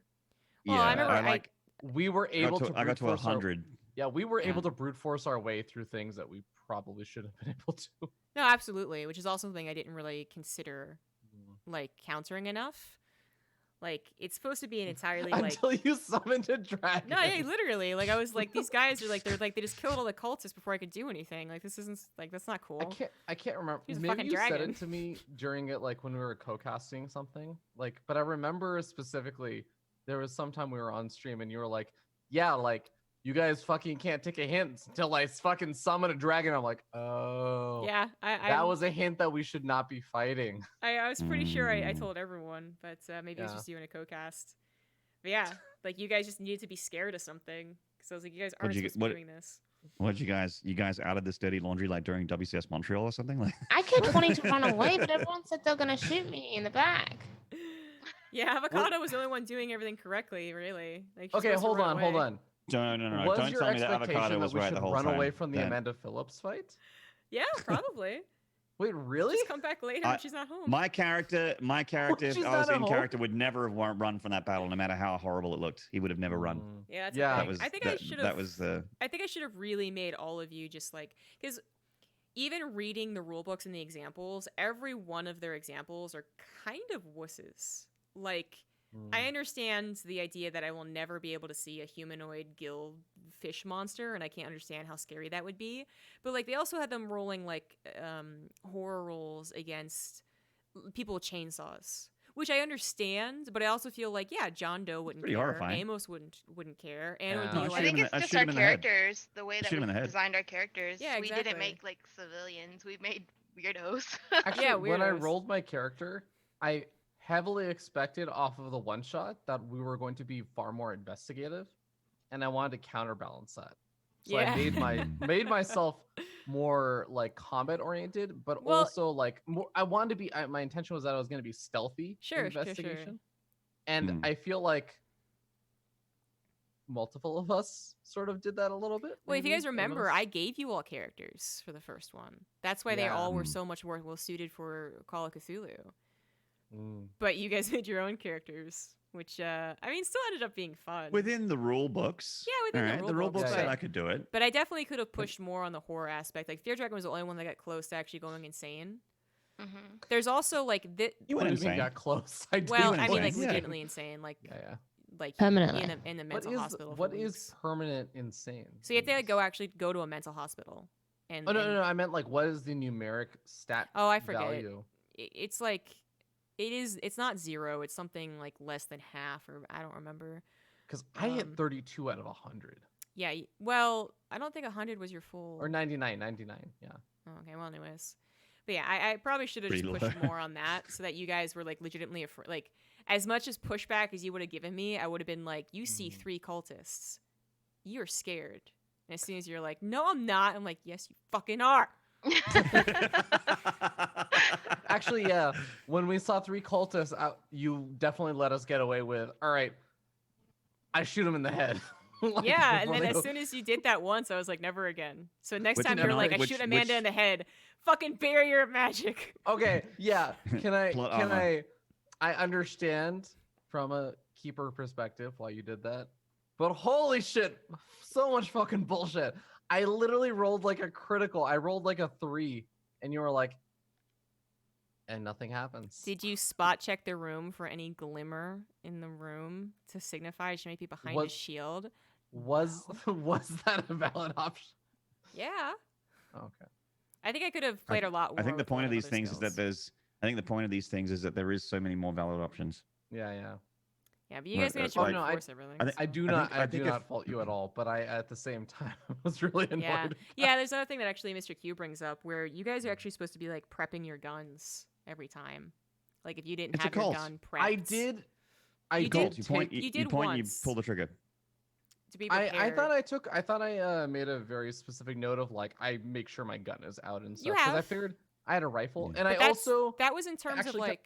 Well, I remember like We were able to. I got to brute force our- 100. Yeah, we were Yeah. able to brute force our way through things that we probably should have been able to. no, absolutely, which is also something I didn't really consider like countering enough. Like it's supposed to be an entirely like Until you summoned a dragon. no, yeah, literally. Like I was like, these guys are like they just killed all the cultists before I could do anything. Like this isn't like that's not cool. I can't remember. He's a Maybe fucking you said dragon. it to me during it, like when we were co-casting something. Like, but I remember specifically there was some time we were on stream and you were like, "Yeah, like you guys fucking can't take a hint until I fucking summon a dragon." I'm like, "Oh, Yeah, that was a hint that we should not be fighting." I was pretty sure I Mm. told everyone, but maybe it's Yeah. just you in a co-cast. But yeah, like you guys just needed to be scared of something. Because I was like, you guys aren't you get- supposed to be what- doing this. What did you guys out of this dirty laundry like during WCS Montreal or something? Like I kept wanting to run away, but everyone said they're gonna shoot me in the back. Yeah, Avocado was the only one doing everything correctly, really. Like, she's Okay, supposed to hold run on, hold away. on. no. Was Don't your tell me that expectation Avocado that was we right should the whole run time. away from the That- Amanda Phillips fight? Yeah, probably. Wait, really? Just come back later when she's not home. My character, if She's I was not at in home? character, would never have run from that battle, no matter how horrible it looked. He would have never run. Mm. Yeah, that's Yeah. the That thing. was I think that, I should that have. was the I think I should have really made all of you just like because even reading the rule books and the examples, every one of their examples are kind of wusses. Like I Mm. understand the idea that I will never be able to see a humanoid gill fish monster, and I can't understand how scary that would be. But like they also had them rolling like horror rolls against people with chainsaws, which I understand, but I also feel like yeah, John Doe wouldn't pretty care, horrifying. Amos wouldn't care, and it Yeah. would No, be I I like think him in it's the- I just shoot our him in the head. characters, the way that shoot him we in the head. designed our characters. Yeah, We didn't exactly. make like civilians. We made weirdos. Actually, Yeah, when I weirdos. rolled my character, I heavily expected off of the one shot that we were going to be far more investigative, and I wanted to counterbalance that. So Yeah. I made myself more like combat oriented, but Well- also like more. I wanted to be. My intention was that I was going to be stealthy Sure. investigation, and Mm. I feel like multiple of us sort of did that a little bit. Well, if you maybe, guys remember, Amos. I gave you all characters for the first one. That's why they Yeah. all were Mm. so much more well suited for Call of Cthulhu. Mm. But you guys made your own characters, which I mean, still ended up being fun. within the rule books. Yeah, within the Alright, rule rule books, books yeah, said yeah. I could do it. But I definitely could have pushed more on the horror aspect. Like feardragon was the only one that got close to actually going insane. hmm There's also like You What went do you mean insane. got close? I did well, went I mean like insane. Yeah. legitimately insane, like Yeah. Permanently. in the What mental is hospital. for what is weeks. permanent insane? So you have to go to a mental hospital. And Oh no, and- no, no! I meant like, what is the numeric stat? Oh, I forget. value? It's like it's not 0, it's something like less than half, or I don't remember. Because I hit Um, 32 out of 100 Yeah, well, I don't think 100 was your full. or 99. Yeah. Oh, okay, well, anyways, but yeah, I probably should have just Pretty pushed low. more on that so that you guys were like legitimately afraid. Like as much as pushback as you would have given me, I would have been like, you see Mhm. 3 cultists, you're scared. And as soon as you're like, no, I'm not, I'm like, yes, you fucking are. Actually, yeah. When we saw 3 cultists, you definitely let us get away with. All right, I shoot him in the head. Like, Yeah, and before then they as go- soon as you did that once, I was like, never again. So next Which- time no, you're no, like, I which- shoot Amanda which- in the head, fucking barrier of magic. Okay, yeah. Can I? Plot Can armor. I understand from a keeper perspective why you did that. But holy shit, so much fucking bullshit. I literally rolled like a critical. I rolled like a 3, and you were like, and nothing happens. Did you spot check the room for any glimmer in the room to signify she might be behind a Was- shield? Was that a valid option? Yeah. Okay. I think I could have played a lot more. I think the with point one of these other things is that skills. there is so many more valid options. Yeah. Yeah, but you guys Right, managed like- to Oh, no, reinforce everything. I I do I not. think- I, I do think not if- fault you at all. But I, at the same time, was really annoyed. Yeah. Yeah, there's another thing that actually Mr. Q brings up where you guys are actually supposed to be like prepping your guns every time. Like if you didn't It's a have your cult. gun prepped. I did. I You did. did- You point, you you did point, once. you pull the trigger. to be I prepared. thought I made a very specific note of like I make sure my gun is out and stuff You because I have. figured I had a rifle Yeah. and But I also that was in terms of actually like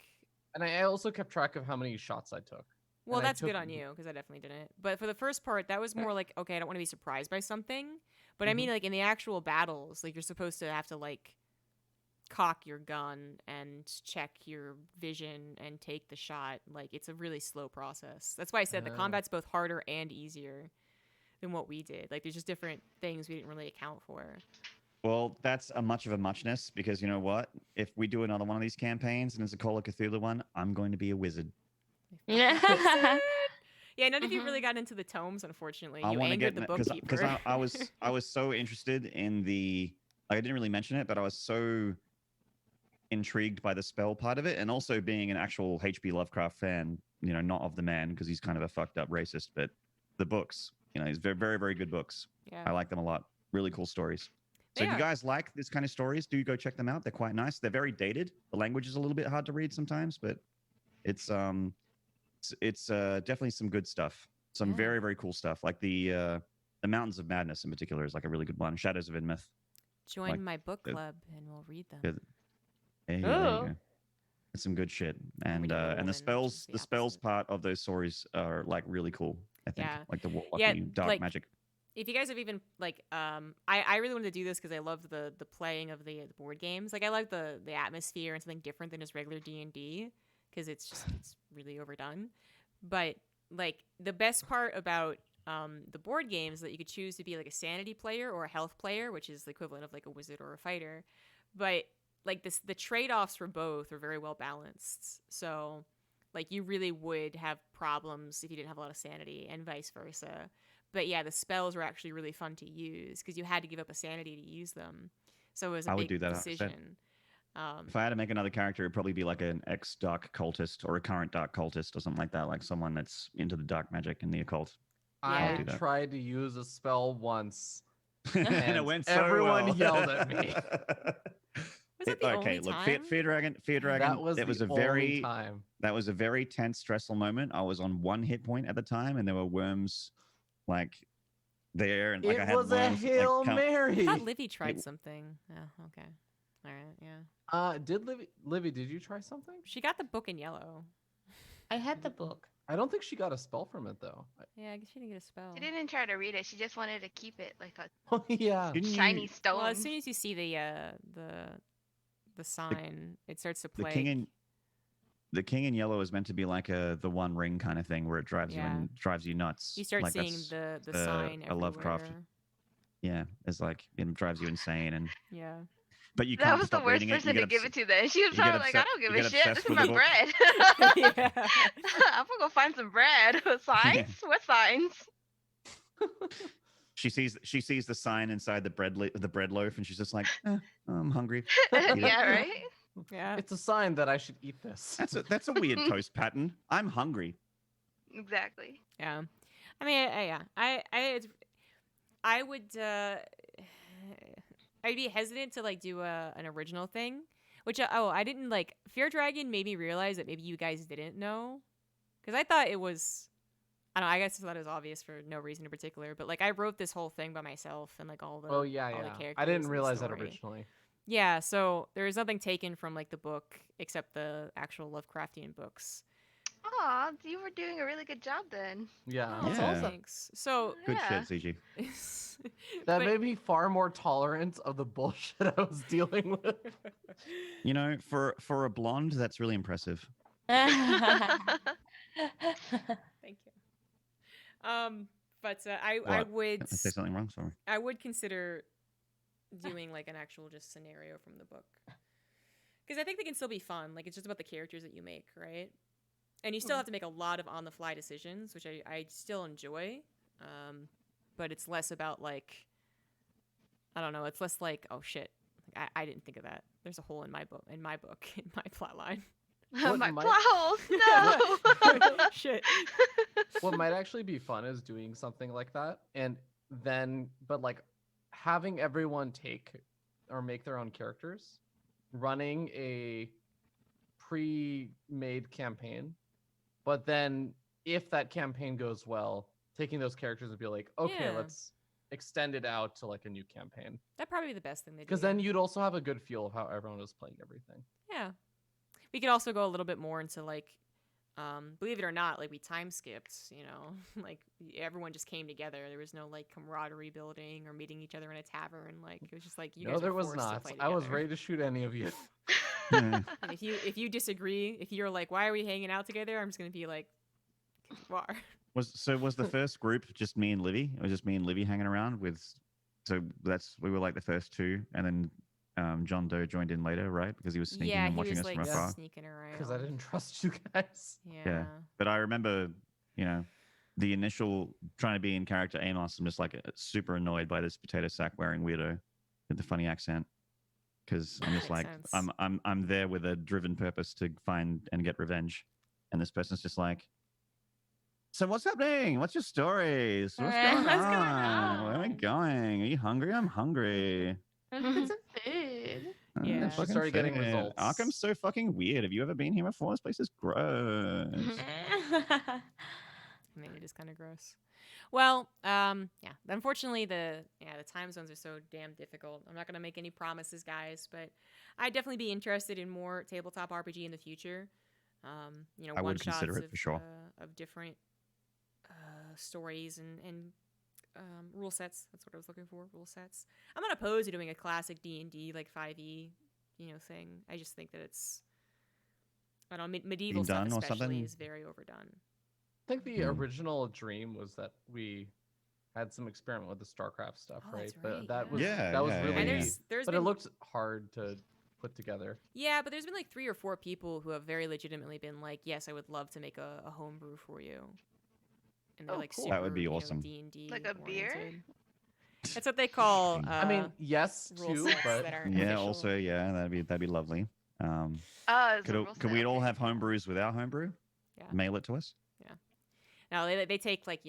I also kept track of how many shots I took. well, and I that's good took- on you because I definitely didn't. But for the first part, that was more like okay, I don't want to be surprised by something. But I mean, Mhm. like in the actual battles, like you're supposed to have to like cock your gun and check your vision and take the shot. Like it's a really slow process. That's why I said the Oh. combat's both harder and easier than what we did. Like there's just different things we didn't really account for. Well, that's a much of a muchness because you know what? If we do another one of these campaigns and it's a Call of Cthulhu one, I'm going to be a wizard. Yeah. Yeah, none of you really got into the tomes, unfortunately. I You want to angered get the bookkeeper. because I was so interested in the like, I didn't really mention it, but I was so intrigued by the spell part of it, and also being an actual H.P. Lovecraft fan. You know, not of the man because he's kind of a fucked up racist, but the books. You know, he's very very very good books. yeah. I like them a lot. Really cool stories. So They if you are. guys like this kind of stories, do go check them out. They're quite nice. They're very dated. The language is a little bit hard to read sometimes, but it's definitely some good stuff. Some Yeah. very very cool stuff. Like the Mountains of Madness in particular is like a really good one. Shadows of Inmouth. Join like, my book the- club and we'll read them. Yeah, there you Oh. go. It's some good shit. I'm And reading the and Woman, the which spells is the the spells opposite. part of those stories are like really cool. I think Yeah. like the warlock Yeah, dark like, magic. If you guys have even like I really wanted to do this because I love the playing of the board games. Like I like the atmosphere and something different than just regular D&D because it's really overdone. But like the best part about the board games is that you could choose to be like a sanity player or a health player, which is the equivalent of like a wizard or a fighter. But like the trade-offs for both are very well balanced. So like you really would have problems if you didn't have a lot of sanity and vice versa. But yeah, the spells were actually really fun to use because you had to give up a sanity to use them. So it was a I would big do that 100%. decision. If I had to make another character, it'd probably be like an ex-dark cultist or a current dark cultist or something like that, like someone that's into the dark magic and the occult. Yeah. I do that. tried to use a spell once. And it And went so everyone well. yelled at me. Was that the okay, only look, time? Fear Dragon. That was it was the a only very time. that was a very tense, stressful moment. I was on 1 hit point at the time, and there were worms like there, and like I It had was a worms, Hail like, come- I Mary. thought Livy tried It- something. Oh, okay. All right, yeah. Did Livy, did you try something? She got the book in yellow. I had the book. I don't think she got a spell from it though. Yeah, I guess she didn't get a spell. She didn't try to read it. She just wanted to keep it like a Oh yeah. Didn't shiny you- stone. Well, as soon as you see the sign, it starts to the play. king in yellow is meant to be like the One Ring kind of thing, where it drives Yeah. you drives you nuts. You start Like, seeing that's, the sign a Lovecraft. everywhere. Yeah, it's like it drives you insane, and Yeah. but you that can't was the stop worst reading it. You person get to give obs- it to then. She was you get probably like, I upset- don't give you a get shit. obsessed This is with my the book. bread. Yeah. I'm gonna go find some bread. Signs? What signs? She sees the sign inside the bread loaf, and she's just like, I'm hungry. yeah, right? Yeah. It's a sign that I should eat this. That's a weird toast pattern. I'm hungry. Exactly. Yeah. I mean, I would I'd be hesitant to like do an original thing, which I didn't like. Fear Dragon made me realize that maybe you guys didn't know, because I thought it was. I don't know. I guess I thought it was obvious for no reason in particular, but like I wrote this whole thing by myself and like all the Oh yeah, all the yeah. characters I didn't and the realize that story. originally. Yeah, so there is nothing taken from like the book except the actual Lovecraftian books. Aw, you were doing a really good job then. Yeah. Oh, Yeah. thanks. So Good Yeah. shit, CG. That but- made me far more tolerant of the bullshit I was dealing with. You know, for a blonde, that's really impressive. Thank you. But What? would Did I say something wrong? Sorry. I would consider doing like an actual just scenario from the book, because I think they can still be fun. Like it's just about the characters that you make, right? And you still have to make a lot of on the fly decisions, which I still enjoy. But it's less about like, I don't know. It's less like, oh shit, like, I didn't think of that. There's a hole in my book, in my plot line. What My might- plot holes. No. Shit. What might actually be fun is doing something like that, and then but like having everyone take or make their own characters, running a pre-made campaign, but then if that campaign goes well, taking those characters and be like, okay, Yeah. let's extend it out to like a new campaign, That'd probably be the best thing they do. because then you'd also have a good feel of how everyone is playing everything. Yeah. We could also go a little bit more into like, believe it or not, like we time skipped, you know, like everyone just came together. There was no like camaraderie building or meeting each other in a tavern. Like it was just like you No, guys there were was forced to not. play I was together. ready to shoot any of you. And if you disagree, if you're like, why are we hanging out together? I'm just gonna be like, 'cause you are. Was the first group just me and Livy? It was just me and Livy hanging around with. So we were like the first two, and then John Doe joined in later, right? Because he was sneaking Yeah, and he watching was us like from afar. sneaking around. Because I didn't trust you guys. Yeah. But I remember, you know, the initial trying to be in character Amos. I'm just like super annoyed by this potato sack wearing weirdo with the funny accent. Because I'm just Makes like sense. I'm there with a driven purpose to find and get revenge, and this person's just like, so what's happening? What's your stories? What's going What's going on? Where are we on? going? Are you hungry? I'm hungry. Let's get some food. Yeah. And she Fucking started getting fair. results. Arkham's so fucking weird. Have you ever been here before? This place is gross. I mean, it is kind of gross. Well, yeah. Unfortunately, the time zones are so damn difficult. I'm not gonna make any promises, guys, but I'd definitely be interested in more tabletop RPG in the future. You know, I one would shots consider it for sure. Of different stories and rule sets. That's what I was looking for. Rule sets. I'm not opposed to doing a classic D&D like 5e, thing. I just think that it's, I don't know, medieval stuff done or especially something? is very overdone. I think the Hmm. original dream was that we had some experiment with the StarCraft stuff, Oh, right? that's But right, that yeah. was Yeah, that was yeah, really And yeah. there's but been, it looked hard to put together. yeah, but there's been like 3 or 4 people who have very legitimately been like, yes, I would love to make a homebrew for you. And they're Oh, like cool. super, That would be awesome. D&D Like a beer? oriented. That's what they call. I mean, yes, rule too, sets but that aren't Yeah, official. also, yeah, that'd be lovely. It's a rule Could set, we all okay. have homebrews with our homebrew? Yeah. Mail it to us. Now they take like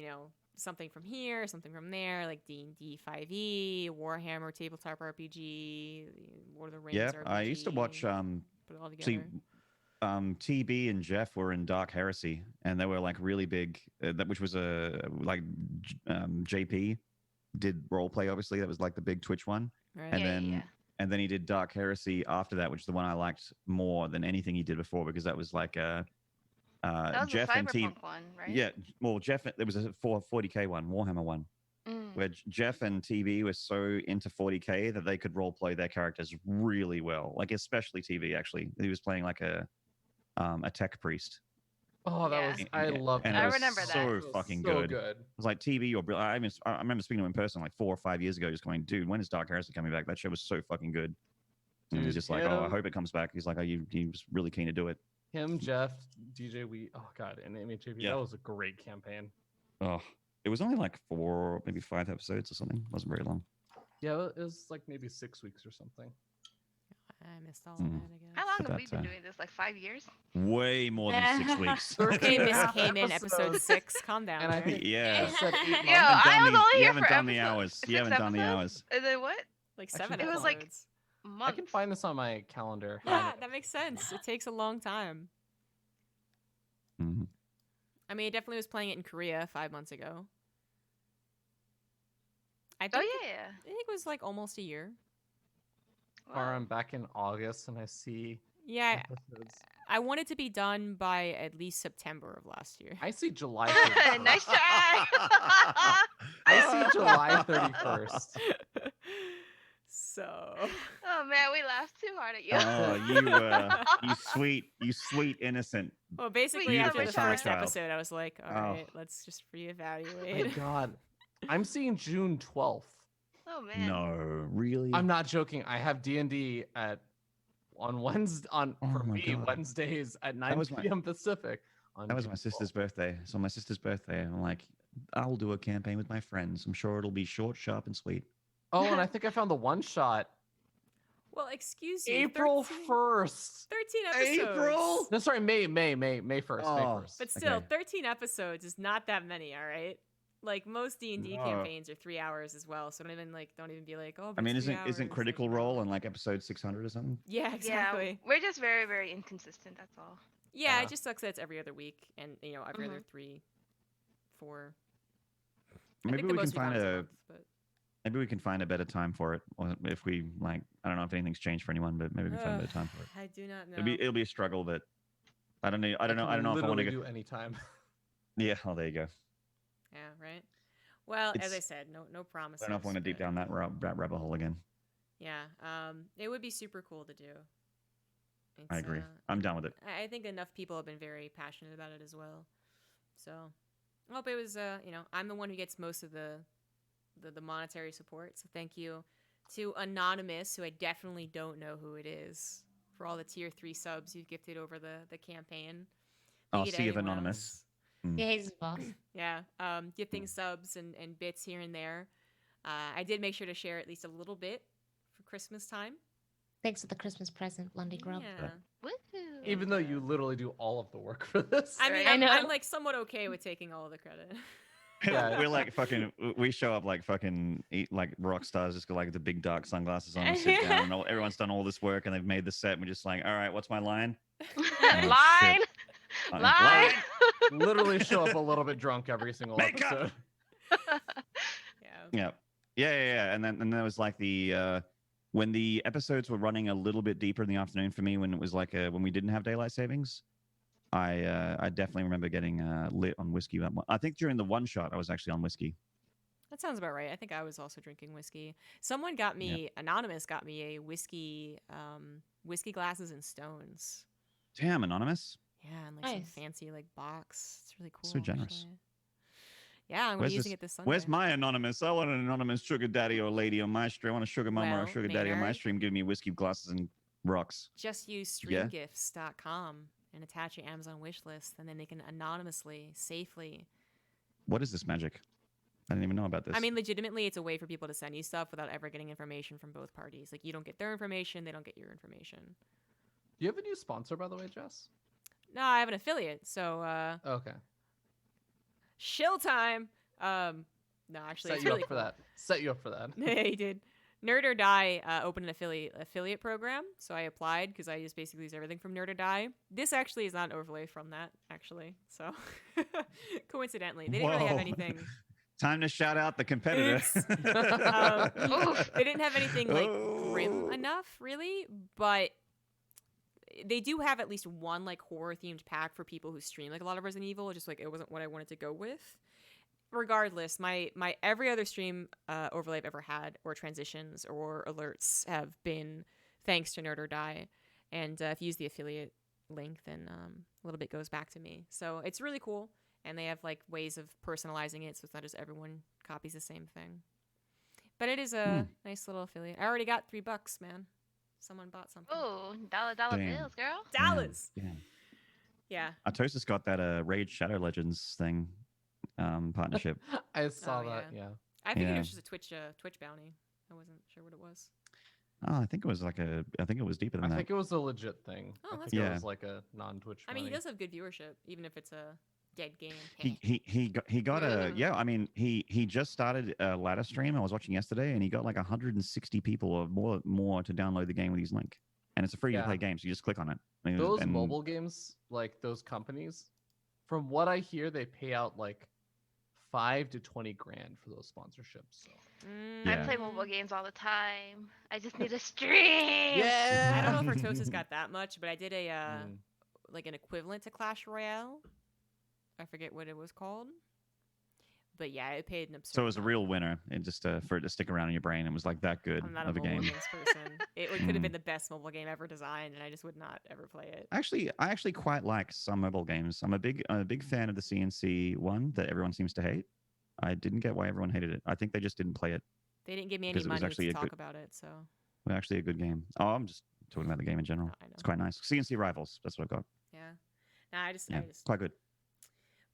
something from here, something from there, like D&D 5e, Warhammer tabletop RPG, Lord of the Rings. Yeah, RPG, I used to watch. put it all See, together. TB and Jeff were in Dark Heresy, and they were like really big. Which was JP did roleplay. Obviously, that was like the big Twitch one. Right. And Yeah, then yeah. and then he did Dark Heresy after that, which is the one I liked more than anything he did before, because that was like That was Jeff the and T. Cyberpunk one, right? Yeah, well, Jeff. There was a 40k one, Warhammer one, Mm. where Jeff and TB were so into 40k that they could roleplay their characters really well. Like especially TB, actually, he was playing like a tech priest. oh, that Yeah. was I Yeah, loved and that. it I was remember that. so It was fucking so good. good. It was like TB, you're brilliant. I remember speaking to him in person like 4 or 5 years ago, just going, dude, when is Dark Heresy coming back? That show was so fucking good. And he was Dude, just like, oh, I him- hope it comes back. He's like, oh, he was really keen to do it. Him, Jeff, DJ Wheat. Oh god, and MHAP. Yeah. That was a great campaign. Oh, it was only like 4, maybe 5 episodes or something. It wasn't very long. Yeah, it was like maybe 6 weeks or something. I missed all Mm. of that, I guess. How long But have we that's, been doing this? Like 5 years? Way more than 6 weeks. Amos Half came in episode episodes. 6. Calm down. And I there. think Yeah. I said 8 Yo, months. I was only you here haven't for done the episode- hours. You 6 haven't done the episodes? hours. And then what? Like I 7 should- It was like- episodes. Months. I can find this on my calendar. Yeah, that makes sense. It takes a long time. Mhm. I mean, I definitely was playing it in Korea 5 months ago. I Oh, think yeah. I think it was like almost a year. Or Wow. I'm back in August and I see Yeah, episodes. I wanted to be done by at least September of last year. I see July. Nice 31st. try. I see July 31st. So Oh man, we laughed too hard at you. Oh, you sweet innocent. well, basically you after were the shy first child. episode, I was like, all Oh. right, let's just My reevaluate. God, I'm seeing June 12th. Oh man. No, really? I'm not joking. I have D&D on Wednesday Oh for my me God. Wednesdays at 9 was my- p.m. Pacific. On That was June my sister's 12th. birthday. So on my sister's birthday, I'm like, I'll do a campaign with my friends. I'm sure it'll be short, sharp, and sweet. Oh, and I think I found the one shot. Well, excuse you. April 13 1st. 13 episodes. No, sorry, May 1st. May Oh. 1st. But still, Okay. 13 episodes is not that many, all right? Like most D&D No. campaigns are 3 hours as well. So don't even be like, oh, but I mean, it's 3 isn't hours. Critical like, Role no. on like episode 600 or something? Yeah, exactly. Yeah, we're just very, very inconsistent. That's all. Yeah, Uh, it just sucks that it's every other week and every other Mhm. 3, 4. I Maybe think the we can most we've find gone is a month, but maybe we can find a better time for it. Or if we like, I don't know if anything's changed for anyone, but maybe we can find a better time for it. I do not know. It'll be a struggle, but I don't know. I don't know if I want to literally go. do anytime. Yeah. Oh, there you go. Yeah, right. Well, as I It's- said, no promises. I don't know if I want to deep but down that rabbit hole again. Yeah, it would be super cool to do. I It's, agree. I'm down with it. I think enough people have been very passionate about it as well. So, I hope it was. I'm the one who gets most of the monetary support. So thank you to Anonymous, who I definitely don't know who it is, for all the tier 3 subs you've gifted over the campaign. I'll Thank you to see if anyone Anonymous. else. Yeah, he's the boss. Yeah, gifting subs and bits here and there. I did make sure to share at least a little bit for Christmas time. Thanks for the Christmas present, Lundy Grub. Yeah. Woohoo! Even though you literally do all of the work for this. I mean, I know. I'm like somewhat okay with taking all of the credit. Yeah. We're like fucking. We show up like fucking like rock stars, just got like the big dark sunglasses on, and sit down, and everyone's done all this work, and they've made the set. And we're just like, all right, what's my line? Line! shit. Line! Literally show up a little bit drunk every single Makeup! episode. Yeah. Yeah. And there was like the when the episodes were running a little bit deeper in the afternoon for me, when it was like when we didn't have daylight savings. I definitely remember getting lit on whiskey. I think during the one shot, I was actually on whiskey. That sounds about right. I think I was also drinking whiskey. Someone got me, Anonymous got me a whiskey glasses and stones. Damn, Anonymous. Yeah, and like some Nice. fancy like box. It's really cool. So generous. actually. Yeah, I'm gonna Where's be using this- it this Sunday. Where's my Anonymous? I want an Anonymous sugar daddy or lady on my stream. I want a sugar mama or Well, a sugar daddy on my Maynard. stream. Give me whiskey glasses and rocks. Just use Yeah. streamgifts.com and attach your Amazon wish list, and then they can anonymously, safely. What is this magic? I didn't even know about this. I mean, legitimately, it's a way for people to send you stuff without ever getting information from both parties. Like, you don't get their information, they don't get your information. Do you have a new sponsor, by the way, Jess? No, I have an affiliate, so Okay. shill time. No, actually, Set it's you really up for cool. that. Set you up for that. Yeah, he did. Nerd or Die opened an affiliate program, so I applied because I just basically use everything from Nerd or Die. This actually is not an overlay from that, actually. So coincidentally, they didn't really have Whoa. anything. Time to shout out the competitor. They didn't have anything like grim Oh. enough, really, but they do have at least one like horror themed pack for people who stream like a lot of Resident Evil. Just like it wasn't what I wanted to go with. Regardless, my every other stream overlay I've ever had, or transitions or alerts, have been thanks to Nerd or Die. And if you use the affiliate link, then a little bit goes back to me. So it's really cool. And they have like ways of personalizing it, so it's not just everyone copies the same thing. But it is a nice little affiliate. I already got $3, man. Someone bought something. Oh, dollar Damn. bills, girl. Dollars. Yeah. Yeah. Atosis got that Raid Shadow Legends thing partnership. I saw Oh, that. Yeah. I figured it Yeah. was just a Twitch bounty. I wasn't sure what it was. Oh, I think it was deeper than I that. think it was a legit thing. Oh, I that's think good. it was like a non-Twitch. I mean, he money. does have good viewership, even if it's a dead game. He got a Ooh. yeah. I mean, he just started a ladder stream. I was watching yesterday, and he got like 160 people or more to download the game with his link, and it's a free to play Yeah. game, so you just click on it. I mean, Those and- mobile games, like those companies, from what I hear, they pay out like 5 to 20 grand for those sponsorships. So. Mm, Yeah. I play mobile games all the time. I just need a stream. I don't know if Artosis got that much, but I did a Mm. like an equivalent to Clash Royale. I forget what it was called, But yeah, it paid an absurd. So it was a amount. real winner, and just for it to stick around in your brain, it was like that good I'm not of a a mobile game. games person. It could have Mm. been the best mobile game ever designed, and I just would not ever play it. I actually quite like some mobile games. I'm a big fan of the CNC one that everyone seems to hate. I didn't get why everyone hated it. I think they just didn't play it. They didn't give me any Because it was money actually to a talk good- about it, so Well, actually, a good game. Oh, I'm just talking about the game in general. no, I know. It's quite nice. CNC Rivals. That's what I've got. Yeah. Nah, I Yeah, just. quite good.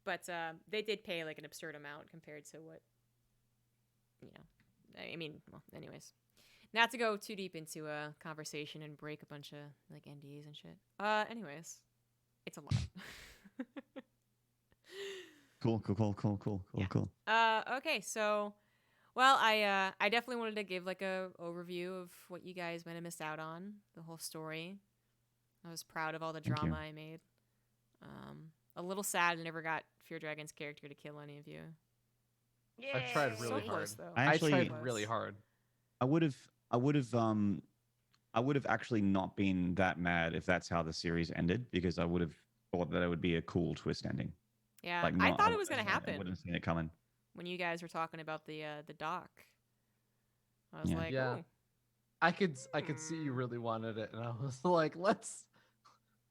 But they did pay like an absurd amount compared to what, you know. I mean, well, anyways, not to go too deep into a conversation and break a bunch of like NDAs and shit. Anyways, it's a lot. Cool. Yeah. Okay, so, well, I definitely wanted to give like a overview of what you guys might have missed out on, the whole story. I was proud of all the Thank drama you. I made. A little sad I never got Fear Dragon's character to kill any of you. I tried So really close, hard. though. I I actually- tried Close. really hard. I would have actually not been that mad if that's how the series ended, because I would have thought that it would be a cool twist ending. Yeah, Like, I not- thought it was gonna I happen wouldn't have seen it coming. when you guys were talking about the doc. I was Yeah. like, Yeah. oh, I could see you really wanted it, and I was like, let's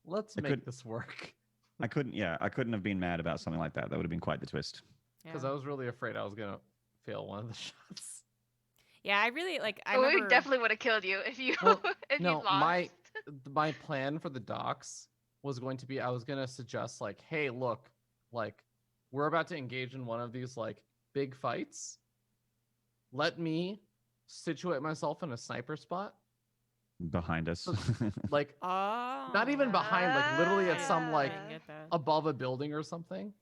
I make could- this work. I couldn't have been mad about something like that. That would have been quite the twist. Because yeah. I was really afraid I was gonna fail one of the shots. Yeah, I really like. I Oh, we remember. definitely would have killed you if you Well, if no, you lost. my plan for the docs was going to be I was gonna suggest like, hey, look, like we're about to engage in one of these like big fights. Let me situate myself in a sniper spot, Behind us. like Oh, not even behind, like literally at some I like didn't get that. above a building or something,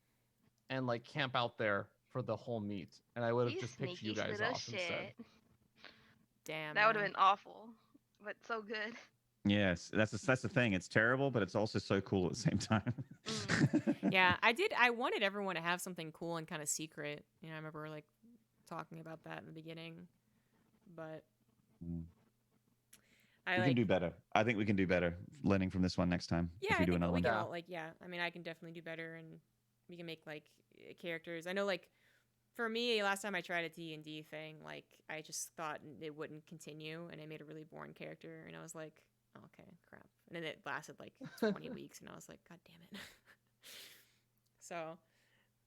and like camp out there for the whole meet. And I would have You just picked you sneaky guys little off instead. Damn. That would have man. been awful, but so good. Yes, that's the thing. It's terrible, but it's also so cool at the same time. Yeah, I wanted everyone to have something cool and kind of secret. You know, I remember like talking about that in the beginning, but Mm. I We like. can do better. I think we can do better learning from this one next time. Yeah, if we I do think another we one. can Yeah. all like. Yeah, I mean, I can definitely do better, and we can make like characters. I know, like for me, last time I tried a D&D thing, like I just thought it wouldn't continue, and I made a really boring character, and I was like, oh, okay, crap. And then it lasted like 20 weeks, and I was like, god damn it. So,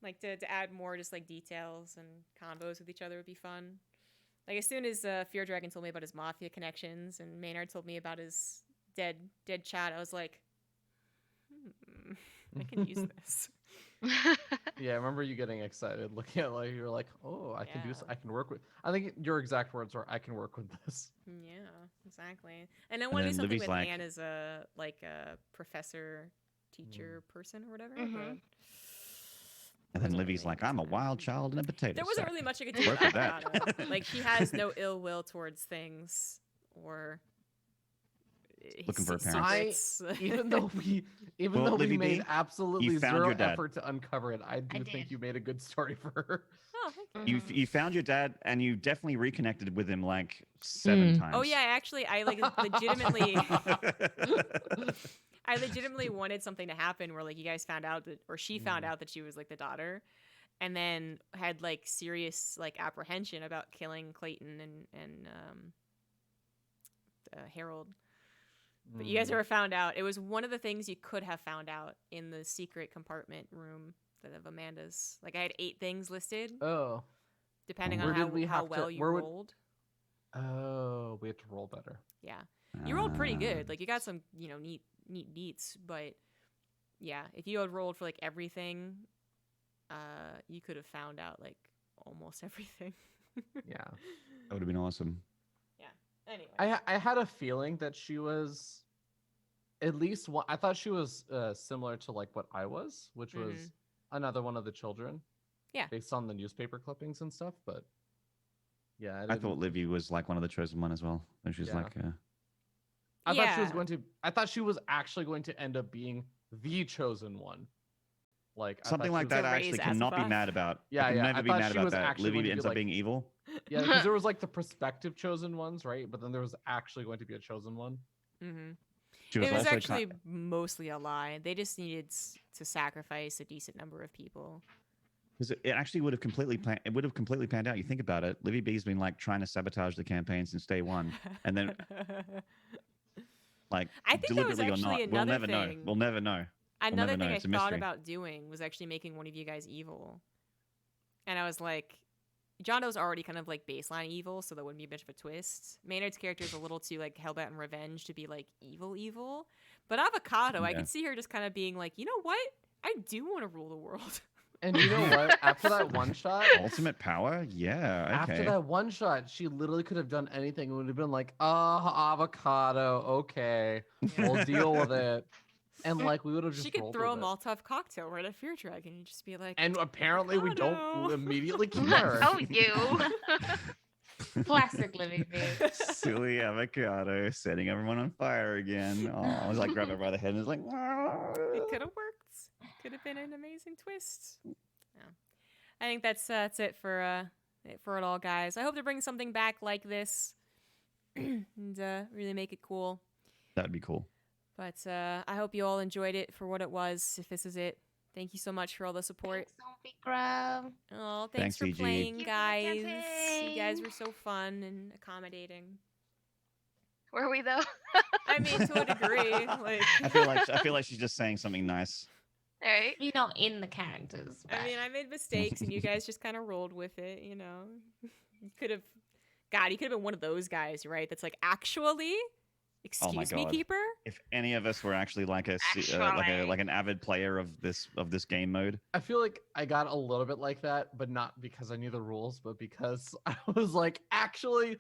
like to add more just like details and combos with each other would be fun. Like as soon as Fear Dragon told me about his mafia connections and Maynard told me about his dead chat, I was like, I can use this. Yeah, I remember you getting excited, looking at like you were like, "Oh, I can do. Yeah. I can work with." I think your exact words were, "I can work with this." Yeah, exactly. And I want to do then something Libby's with like- Anne as a professor, teacher person or whatever. Mhm. but And then wasn't Livy's really like, I'm a into that. wild child in a potato There wasn't sack. really much I could do Work with with that. Avocado. Like she has no ill will towards things or Looking for a parent. secrets. Even though we, Well, though we Livy made B, absolutely you found zero your dad. effort to uncover it, I do I think did. you made a good story for her. Oh, thank you. You found your dad and you definitely reconnected with him like 7 Hmm. times. Oh yeah, actually, I like legitimately. I legitimately wanted something to happen where like you guys found out that, or she found out that she was like the daughter, and then had like serious like apprehension about killing Clayton and Harold. But you guys Mm. never found out. It was one of the things you could have found out in the secret compartment room of Amanda's. Like I had 8 things listed, Oh, depending Where on did we how have to- well you where would- rolled. oh, we had to roll better. Yeah. You rolled pretty good. Ah. Like you got some, neat deets, but yeah, if you had rolled for like everything, you could have found out like almost everything. Yeah, That would have been awesome. Anyway. I had a feeling that she was at least one. I thought she was similar to like what I was, which was Mhm. another one of the children. Yeah. Based on the newspaper clippings and stuff, but yeah, I thought Livy was like one of the chosen one as well. And she was Yeah. like, I thought she was Yeah. going to. I thought she was actually going to end up being the chosen one. Like I thought something she like was- that To I raise actually cannot be Azathoth? mad about. Yeah, I can yeah, never I be thought mad she about was that. actually going Livy to ends be up like- being evil. Yeah, because there was like the prospective chosen ones, right? But then there was actually going to be a chosen one. Mm-hmm. She was It was also actually kind mostly a lie. They just needed to sacrifice a decent number of people. Because it actually would have completely panned out. You think about it. Livibee's been like trying to sabotage the campaign since day one, and then like I think that was deliberately or actually not, we'll another never know. thing. We'll never know. Another never thing know. I It's a thought mystery. about doing was actually making one of you guys evil. And I was like, John Doe's already kind of like baseline evil, so that wouldn't be a bit of a twist. Maynard's character is a little too like hellbent on revenge to be like evil. But Avocado, I Yeah. could see her just kind of being like, you know what? I do want to rule the world. And you know what? After that one shot, Ultimate power? Yeah. Okay. after that one shot, she literally could have done anything. It would have been like, Avocado, okay, we'll deal with it. And like we would have just She could rolled throw a with it. Molotov cocktail right at feardragon and just be like, And apparently we don't Avocado. immediately care. Oh, you. Classic Livibee. Silly Avocado setting everyone on fire again. Oh, I was like, grab her by the head and was like, it could have worked. Could have been an amazing twist. Yeah. I think that's it for it all, guys. I hope to bring something back like this and really make it cool. That'd be cool. But I hope you all enjoyed it for what it was. If this is it, thank you so much for all the support. Thanks, ZombieGrub. Oh, thanks Thanks, for EG. playing, Thank you for the guys. You guys campaign. were so fun and accommodating. Were we though? I mean, to a degree. Like, I feel like she's just saying something nice. All right. You're not in the characters. I mean, I made mistakes, and you guys just kind of rolled with it. You know, you could have been one of those guys, right? That's like, actually, Oh my excuse me, God. keeper. If any of us were actually like Actually. like an avid player of this game mode, I feel like I got a little bit like that, but not because I knew the rules, but because I was like, actually,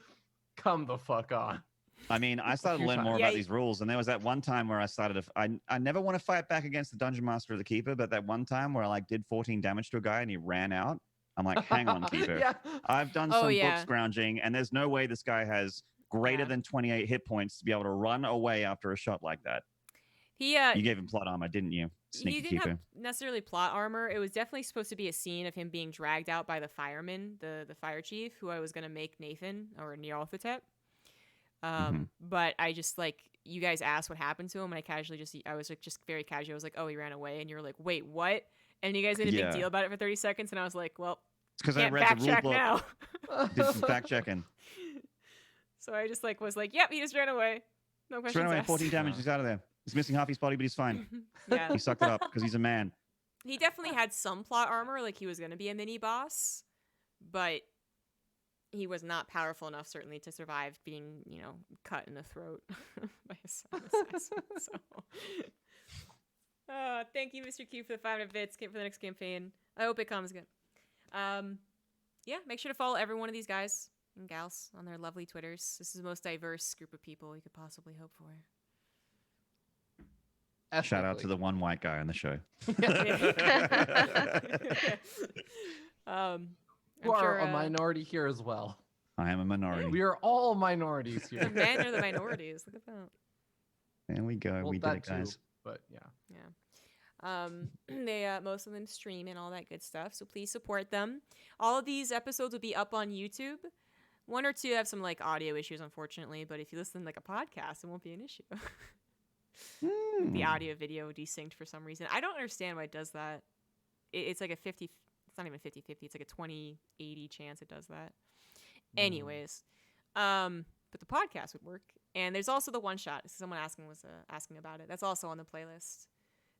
come the fuck on. I mean, I started to few learn more times. Yeah, about these rules, and there was that one time where I started to. I never want to fight back against the dungeon master or the keeper, but that one time where I like did 14 damage to a guy and he ran out. I'm like, hang on, keeper. Yeah. I've done Oh, some yeah. book scrounging, and there's no way this guy has greater Yeah. than 28 hit points to be able to run away after a shot like that. He You gave him plot armor, didn't you? Sneaky he didn't keeper. have necessarily plot armor. It was definitely supposed to be a scene of him being dragged out by the fireman, the fire chief, who I was gonna make Nathan or Nyarlathotep. But I just like, you guys asked what happened to him, and I was like just very casual. I was like, oh, he ran away, and you're like, wait, what? And you guys made a big Yeah. deal about it for 30 seconds, and I was like, well, It's because I can't read the rule backtrack book. now. Did some fact checking. So I just like was like, yep, he just ran away. No Just questions ran away. asked. 14 damage. He's out of there. He's missing half his body, but he's fine. Yeah, He sucked it up because he's a man. he definitely had some plot armor, like he was gonna be a mini boss, but he was not powerful enough, certainly, to survive being, cut in the throat by a silent assassin. So, thank you, Mr. Q, for the 500 bits for the next campaign. I hope it comes good. Yeah, make sure to follow every one of these guys and gals on their lovely Twitters. This is the most diverse group of people you could possibly hope for. Shout out to the one white guy on the show. Who I'm are sure, a minority here as well. I am a minority. We are all minorities the here. men are the minorities. Look at that. There we go. Well, We did that it, guys. too, but yeah. They most of them stream and all that good stuff, so please support them. All of these episodes will be up on YouTube. One or two have some like audio issues, unfortunately, but if you listen to like a podcast, it won't be an issue. The audio video desynced for some reason. I don't understand why it does that. It's like a 50, it's not even 50-50, it's like a 20-80 chance it does that. Anyways, but the podcast would work. And there's also the one shot. Someone was asking about it. That's also on the playlist.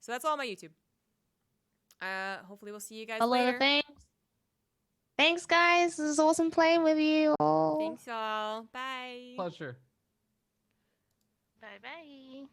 So that's all on my YouTube. Hopefully we'll see you guys A lot later. of things. Thanks, guys. This is awesome playing with you all. Thanks all. Bye. Pleasure. Bye bye.